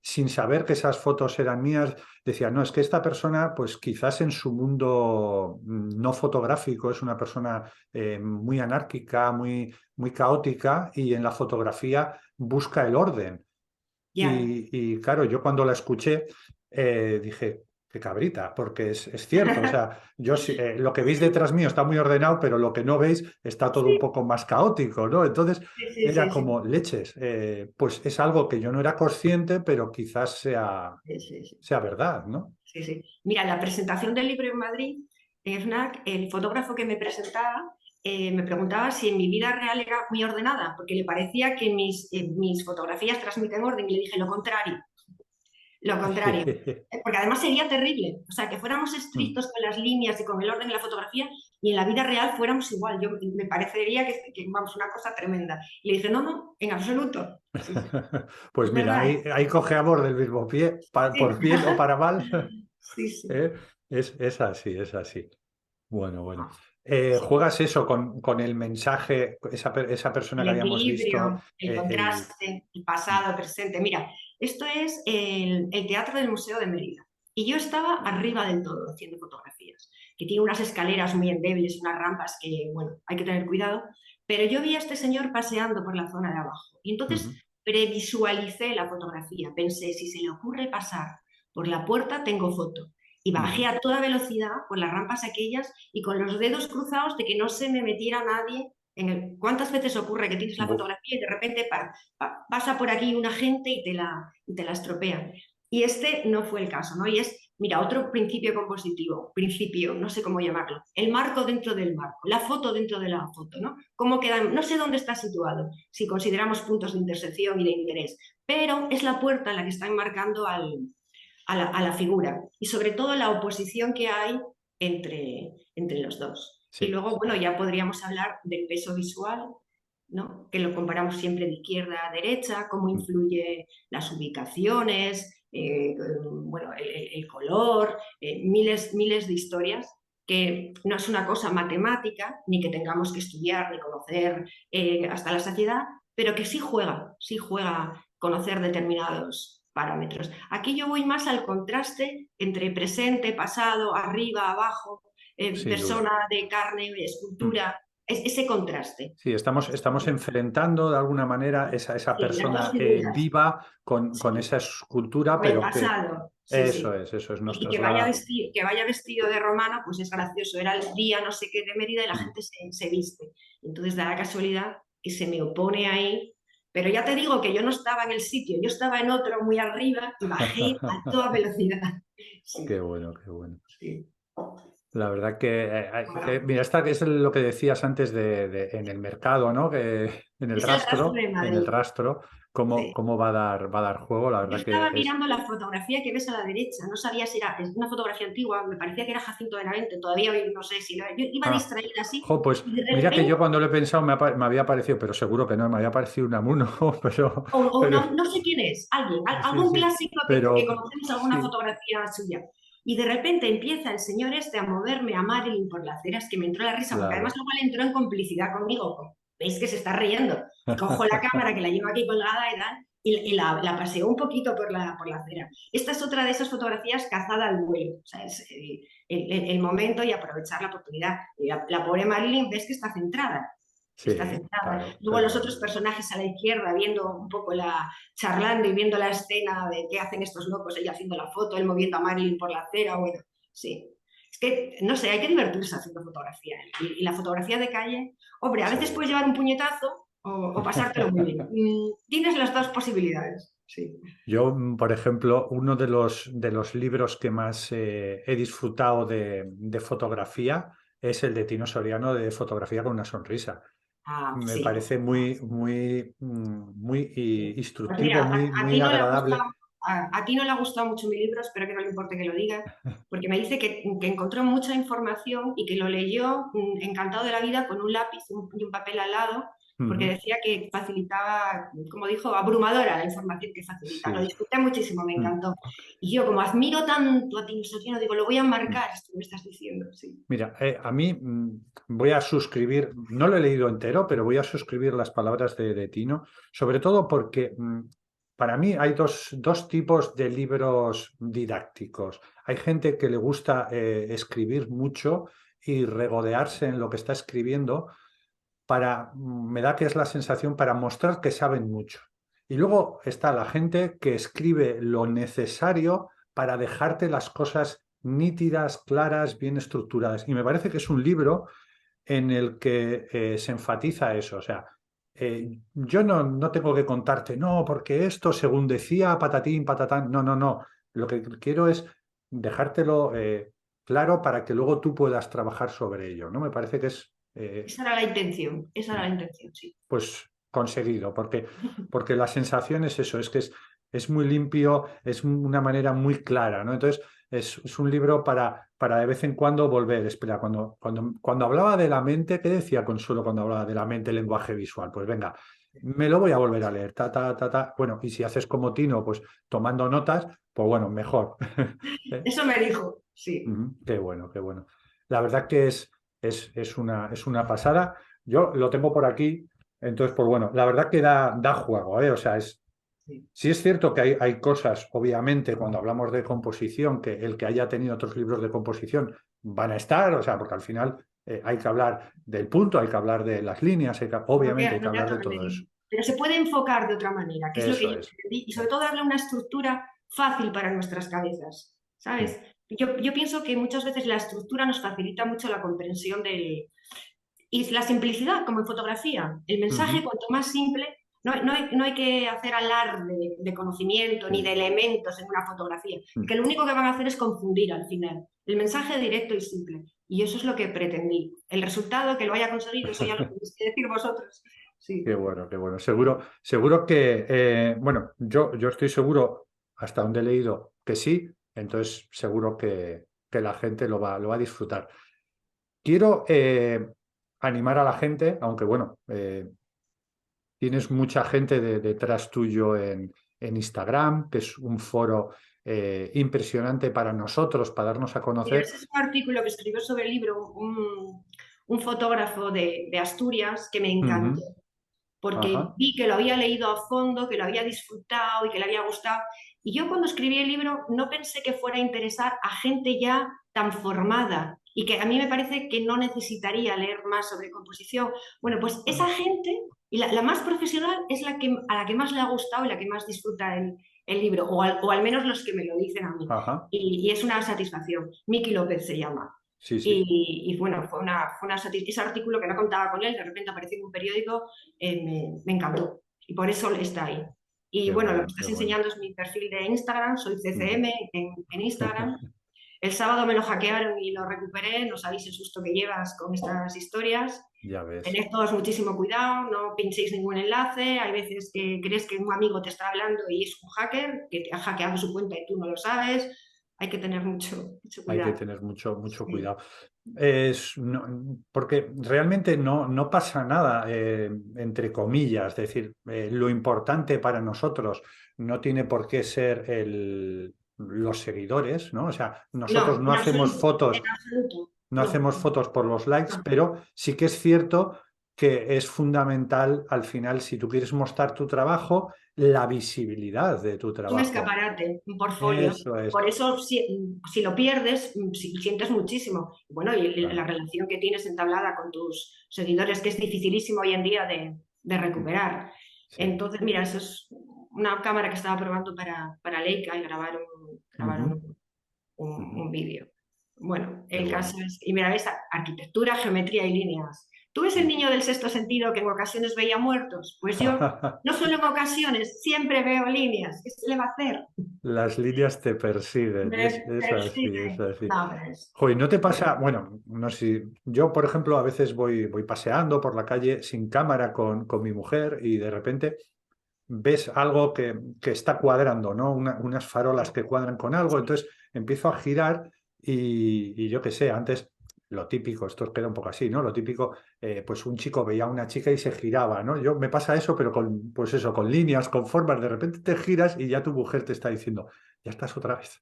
sin saber que esas fotos eran mías, decía, no, es que esta persona, pues quizás en su mundo no fotográfico es una persona muy anárquica, muy caótica y en la fotografía busca el orden. ya. Y claro, yo cuando la escuché dije, qué cabrita, porque es cierto, o sea, lo que veis detrás mío está muy ordenado, pero lo que no veis está todo un Sí, poco más caótico, ¿no? Entonces sí, sí, era sí, sí, como leches, pues es algo que yo no era consciente, pero quizás sí, sí, sí. sea verdad, ¿no? Sí, sí. Mira, la presentación del libro en Madrid, en FNAC, el fotógrafo que me presentaba me preguntaba si en mi vida real era muy ordenada, porque le parecía que mis fotografías transmiten orden y le dije lo contrario, lo contrario. Porque además sería terrible, o sea, que fuéramos estrictos con las líneas y con el orden de la fotografía y en la vida real fuéramos igual. Yo me parecería que vamos, una cosa tremenda. Y le dije, no, no, en absoluto. Sí, sí. Pues Es mira, verdad, ¿eh? ahí cogeamos del mismo pie, Sí, por bien o para mal, sí, sí. ¿eh? Es así, es así. Bueno, bueno. Sí. ¿Juegas eso con el mensaje, esa persona El que habíamos visto, equilibrio, el el... contraste, el pasado, presente. Mira, esto es el Teatro del Museo de Mérida. Y yo estaba arriba del todo haciendo fotografías, que tiene unas escaleras muy endebles, unas rampas que, bueno, hay que tener cuidado. Pero yo vi a este señor paseando por la zona de abajo. Y entonces Ujú, previsualicé la fotografía. Pensé, si se le ocurre pasar por la puerta, tengo foto. Y bajé ujú. a toda velocidad por las rampas aquellas y con los dedos cruzados de que no se me metiera nadie ¿cuántas veces ocurre que tienes la Buf. fotografía y de repente pasa por aquí una gente y te la estropea? Y este no fue el caso, ¿no? Y es, mira, otro principio compositivo, principio, no sé cómo llamarlo, el marco dentro del marco, la foto dentro de la foto, ¿no? ¿Cómo queda? No sé dónde está situado, si consideramos puntos de intersección y de interés, pero es la puerta en la que está enmarcando a la figura y sobre todo la oposición que hay entre los dos. Y Sí. luego, bueno, ya podríamos hablar del peso visual, ¿no? Que lo comparamos siempre de izquierda a derecha, cómo Mm. influye las ubicaciones, bueno, el color, miles de historias que no es una cosa matemática, ni que tengamos que estudiar ni conocer hasta la saciedad, pero que sí juega conocer determinados parámetros. Aquí yo voy más al contraste entre presente, pasado, arriba, abajo, Sin duda. persona de carne, Mm. escultura, ese contraste. Sí, estamos enfrentando de alguna manera esa Sí, las dos persona figuras, viva con sí, esa escultura, con el pero que pasado, sí, sí. eso es, nos Y traslada. que vaya vestido de romano, pues es gracioso. Era el día no sé qué de Mérida y la Mm. gente se viste. Entonces da la casualidad que se me opone ahí. Pero ya te digo que yo no estaba en el sitio, yo estaba en otro muy arriba y bajé a toda velocidad. Sí, Qué bueno, qué bueno. sí. La verdad que, Bueno, mira, esta es lo que decías antes en el mercado, ¿no? Que es el rastro de en el Madrid. rastro, cómo, Sí. cómo va a dar juego. La Yo verdad que estaba es, mirando la fotografía que ves a la derecha, no sabía si era es una fotografía antigua, me parecía que era Jacinto Benavente, todavía hoy no sé si era, yo iba ah, distraída así jo, pues y de mira que yo repente, cuando lo he pensado me había parecido, pero seguro que no, me había parecido un amuno, o pero no, no sé quién es, alguien, sí, algún sí, clásico que pero conocemos alguna sí, fotografía suya. Y de repente empieza el señor este a moverme a Marilyn por las aceras, que me entró la risa, porque además claro. luego le entró en complicidad conmigo. Veis que se está riendo. Y cojo la cámara que la llevo aquí colgada y tal, y la paseo un poquito por la acera. Esta es otra de esas fotografías cazada al vuelo. O sea, es el momento y aprovechar la oportunidad. Y la pobre Marilyn, ves que está Sí, centrada. claro, Luego los otros personajes a la izquierda viendo un poco charlando y viendo la escena de qué hacen estos locos, ella haciendo la foto, él moviendo a Marilyn por la acera, bueno, sí. Es que, no sé, hay que divertirse haciendo fotografía. Y la fotografía de calle, hombre, a veces sí. puedes llevar un puñetazo o pasártelo muy bien. Tienes las dos posibilidades, sí. Yo, por ejemplo, uno de los libros que más he disfrutado de fotografía es el de Tino Soriano de Fotografía con una sonrisa. Ah, Me sí. parece muy Pues instructivo, mira, muy a ti no le ha agradable. gustado, a ti no le ha gustado mucho mi libro, espero que no le importe que lo diga, porque me dice que encontró mucha información y que lo leyó encantado de la vida con un lápiz y un papel al lado, porque Ujú. decía que facilitaba, como dijo, abrumadora la información que facilita. Lo Sí. disfruté muchísimo, me Mm, encantó. Y yo, como admiro tanto a Tino Soriano, digo, lo voy a mm. marcar, esto que me estás diciendo, sí. Mira, a mí voy a suscribir, no lo he leído entero, pero voy a suscribir las palabras de Tino, sobre todo porque para mí hay dos tipos de libros didácticos. Hay gente que le gusta escribir mucho y regodearse en lo que está escribiendo para, me da que es la sensación para mostrar que saben mucho. Y luego está la gente que escribe lo necesario para dejarte las cosas nítidas, claras, bien estructuradas. Y me parece que es un libro en el que se enfatiza eso. O sea, yo no tengo que contarte, no, porque esto, según decía patatín, patatán, no, no, no. Lo que quiero es dejártelo claro para que luego tú puedas trabajar sobre ello, ¿no? Me parece que es Esa era la intención, sí. pues conseguido, porque la sensación es eso, es muy limpio, es una manera muy clara, ¿no? Entonces, es un libro para de vez en cuando volver. Espera, cuando hablaba de la mente, ¿qué decía Consuelo cuando hablaba de la mente, el lenguaje visual? Pues venga, me lo voy a volver a leer, ta, ta, ta, ta. Bueno, y si haces como Tino, pues tomando notas, pues bueno, mejor. ¿Eh? Eso me dijo, sí. Ujú. Qué bueno, qué bueno. La verdad que es una pasada. Yo lo tengo por aquí, entonces, pues bueno, la verdad que da juego, ¿eh? O sea, Sí. sí es cierto que hay cosas, obviamente, cuando hablamos de composición, que el que haya tenido otros libros de composición van a estar, o sea, porque al final hay que hablar del punto, hay que hablar de las líneas, obviamente hay que No te hablar de acabas de todo eso. decir. Pero se puede enfocar de otra manera, que es lo que Eso yo es. entendí, y sobre todo darle una estructura fácil para nuestras cabezas, Mm, ¿sabes? Yo pienso que muchas veces la estructura nos facilita mucho la comprensión del... Y la simplicidad, como en fotografía. El mensaje, ujú, cuanto más simple, no hay que hacer alarde de conocimiento ni sí, de elementos en una fotografía, mm, que lo único que van a hacer es confundir al final. El mensaje directo y simple. Y eso es lo que pretendí. El resultado, que lo haya conseguido, eso ya lo tenéis que decir vosotros. qué Sí. bueno, qué bueno. Seguro que, bueno, yo estoy seguro, hasta donde he leído, que sí, entonces seguro que la gente lo va a disfrutar. Quiero animar a la gente, aunque bueno, tienes mucha gente detrás tuyo en Instagram, que es un foro impresionante para nosotros, para darnos a Mira, conocer. ese es un artículo que escribió sobre el libro un fotógrafo de Asturias que me encantó, Ujú, porque ajá, vi que lo había leído a fondo, que lo había disfrutado y que le había gustado. Y yo cuando escribí el libro no pensé que fuera a interesar a gente ya tan formada y que a mí me parece que no necesitaría leer más sobre composición. Bueno, pues esa gente, y la más profesional, es a la que más le ha gustado y la que más disfruta el libro, o al menos los que me lo dicen a mí. ajá, Y es una satisfacción. Miki López se llama. sí, sí, Y bueno, ese artículo que no contaba con él, de repente apareció en un periódico, me encantó. Y por eso está ahí. Y qué bueno, lo que bueno, qué estás bueno. enseñando es mi perfil de Instagram, soy Ujú. CCM en Instagram. El sábado me lo hackearon y lo recuperé, no sabéis el susto que llevas con estas historias. Ya ves. Tened todos muchísimo cuidado, no pinchéis ningún enlace. Hay veces que crees que un amigo te está hablando y es un hacker que te ha hackeado su cuenta y tú no lo sabes. Hay que tener mucho Hay que cuidado. tener mucho Sí. cuidado. Porque realmente no pasa nada, entre comillas, es decir, lo importante para nosotros no tiene por qué ser los seguidores, ¿no? O sea, nosotros No, en absoluto, no no. hacemos fotos por los likes, No. pero sí que es cierto que es fundamental al final, si tú quieres mostrar tu trabajo, la visibilidad de tu Un trabajo. escaparate, un portfolio. Eso es. Por eso, si lo pierdes, sientes muchísimo. Bueno, y la Claro. relación que tienes entablada con tus seguidores, que es dificilísimo hoy en día de Mm, recuperar. sí. Entonces, mira, eso es una cámara que estaba probando para Leica y grabar Ujú, un ujú. vídeo. Bueno, Qué el bueno. caso es, y mira, ves arquitectura, geometría y líneas. ¿Tú ves el Mm. niño del sexto sentido que en ocasiones veía muertos? Pues yo, no solo en ocasiones, siempre veo líneas. ¿Qué se le va a hacer? Las líneas te persiguen, Me es así, es persigue. así. No, pero Joder, ¿no te bueno, pasa? Bueno, no sé, yo por ejemplo a veces voy paseando por la calle sin cámara con mi mujer y de repente ves algo que está cuadrando, ¿no? Unas farolas que cuadran con algo, entonces empiezo a girar y yo qué sé, antes lo típico, esto queda un poco así, ¿no? Lo típico, pues un chico veía a una chica y se giraba, ¿no? Me pasa eso, pero con, pues eso, con líneas, con formas, de repente te giras y ya tu mujer te está diciendo, ya estás otra vez.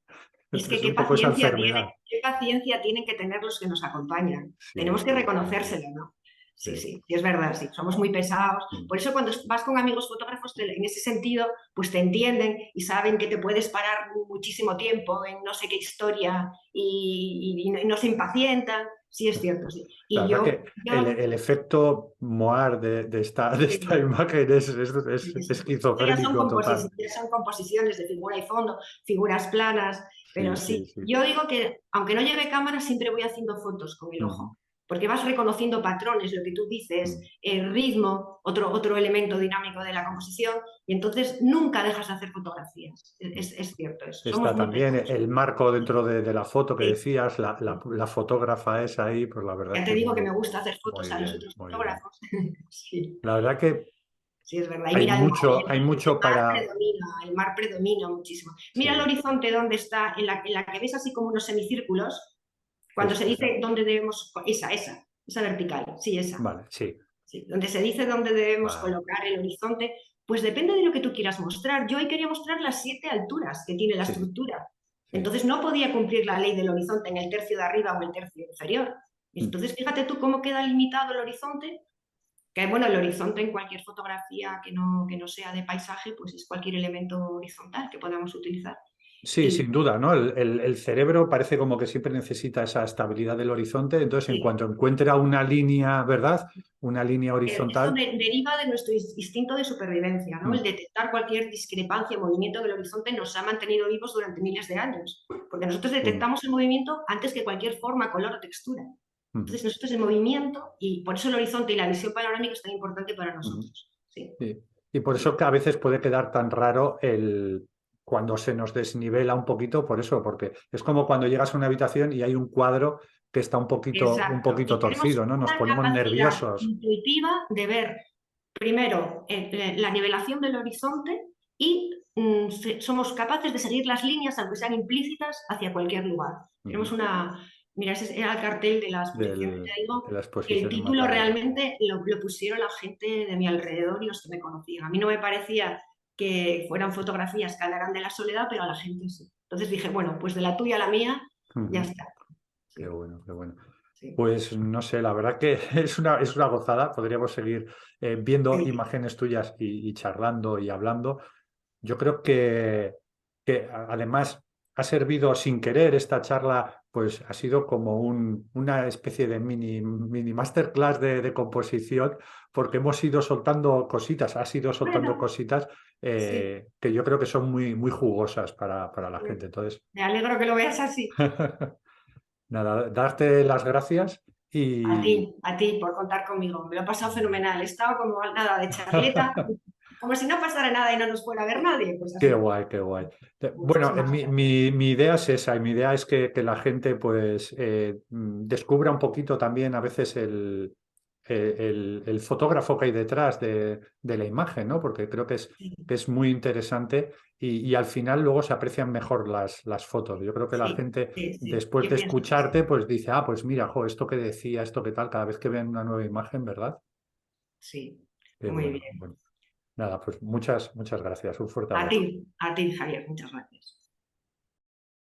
Es que Entonces un poco esa enfermedad. qué paciencia tienen que tener los que nos acompañan. Sí, Tenemos que sí, reconocérselo, ¿no? Sí, sí. sí, es verdad, sí, somos muy pesados. Mm. Por eso cuando vas con amigos fotógrafos, en ese sentido, pues te entienden y saben que te puedes parar muchísimo tiempo en no sé qué historia y no se impacientan. Sí, es cierto, sí. La Y verdad que yo el efecto Moar de esta sí, imagen sí, es sí. Esto esquizofrénico total. ya son composiciones de figura y fondo, figuras planas, pero Sí, sí, sí, sí. yo digo que aunque no lleve cámara, siempre voy haciendo fotos con el Ujú, ojo, porque vas reconociendo patrones, lo que tú dices, mm. el ritmo, otro elemento dinámico de la composición, y entonces nunca dejas de hacer fotografías. Es cierto eso, somos Está muy también pesados. el marco dentro de la foto que Sí, decías, sí. la fotógrafa es ahí, pues la verdad Ya es te que digo que me gusta hacer fotos muy a los bien, otros muy bien. fotógrafos. Sí. La verdad que Sí, es verdad. Y mira, hay mucho para... el mar predomina muchísimo. Mira el Sí, horizonte donde está, en la que ves así como unos semicírculos, cuando se esa. dice dónde debemos, esa vertical, sí, esa. Vale, sí, Sí, donde se dice dónde debemos vale. colocar el horizonte, pues depende de lo que tú quieras mostrar. Yo hoy quería mostrar las 7 alturas que tiene la Sí, estructura. sí. Entonces no podía cumplir la ley del horizonte en el tercio de arriba o el tercio inferior. Mm. Entonces fíjate tú cómo queda limitado el horizonte, que bueno, el horizonte en cualquier fotografía que no sea de paisaje, pues es cualquier elemento horizontal que podamos utilizar. Sí, sin Y duda, ¿no? El cerebro parece como que siempre necesita esa estabilidad del horizonte, entonces en sí, cuanto encuentra una línea, ¿verdad? Una línea esto horizontal. deriva de nuestro instinto de supervivencia, ¿no? El Mm, detectar cualquier discrepancia, movimiento del horizonte nos ha mantenido vivos durante miles de años, porque nosotros mm, detectamos el movimiento antes que cualquier forma, color o textura. mm, Entonces nosotros el movimiento, y por eso el horizonte y la visión panorámica es tan importante para mm. nosotros. Sí, Sí. Y por eso sí. que a veces puede quedar tan raro cuando se nos desnivela un poquito, por eso, porque es como cuando llegas a una habitación y hay un cuadro que está un Exacto. poquito Y tenemos torcido, ¿no? Nos una ponemos capacidad nerviosos. intuitiva de ver primero la nivelación del horizonte y somos capaces de seguir las líneas, aunque sean implícitas, hacia cualquier lugar. Tenemos Ujú. mira, ese era el cartel de la exposición que te De digo, la que el exposición en título Macarena. realmente lo pusieron la gente de mi alrededor y los que me conocían. A mí no me parecía que fueran fotografías que hablaran de la soledad, pero a la gente sí. Entonces dije, bueno, pues de la tuya a la mía, ya Ujú. está. Qué Sí, bueno, qué bueno. sí. Pues no sé, la verdad que es una gozada. Podríamos seguir viendo Sí, imágenes tuyas y charlando y hablando. Yo creo que además ha servido sin querer esta charla, pues ha sido como una especie de mini masterclass de composición, porque hemos ido soltando cositas, has ido soltando bueno, cositas sí. que yo creo que son muy jugosas para la gente. Entonces, Me alegro que lo veas así. nada, darte las gracias y... A ti por contar conmigo. Me lo he pasado fenomenal. He estado como nada de charleta, como si no pasara nada y no nos fuera a ver nadie. Pues Qué así. guay, qué guay. Bueno, Muchísimas gracias. mi idea es esa, y mi idea es que la gente pues descubra un poquito también a veces el fotógrafo que hay detrás de la imagen, ¿no? Porque creo Sí, que es muy interesante y al final luego se aprecian mejor las fotos. Yo creo que la sí, gente sí, sí. después Yo de pienso que sí. escucharte pues dice, ah, pues mira, jo, esto que decía, esto que tal, cada vez que ven una nueva imagen, ¿verdad? Sí, Qué muy bueno. bien. Bueno, nada, pues muchas gracias. Un fuerte A abrazo. ti, Javier. Muchas gracias.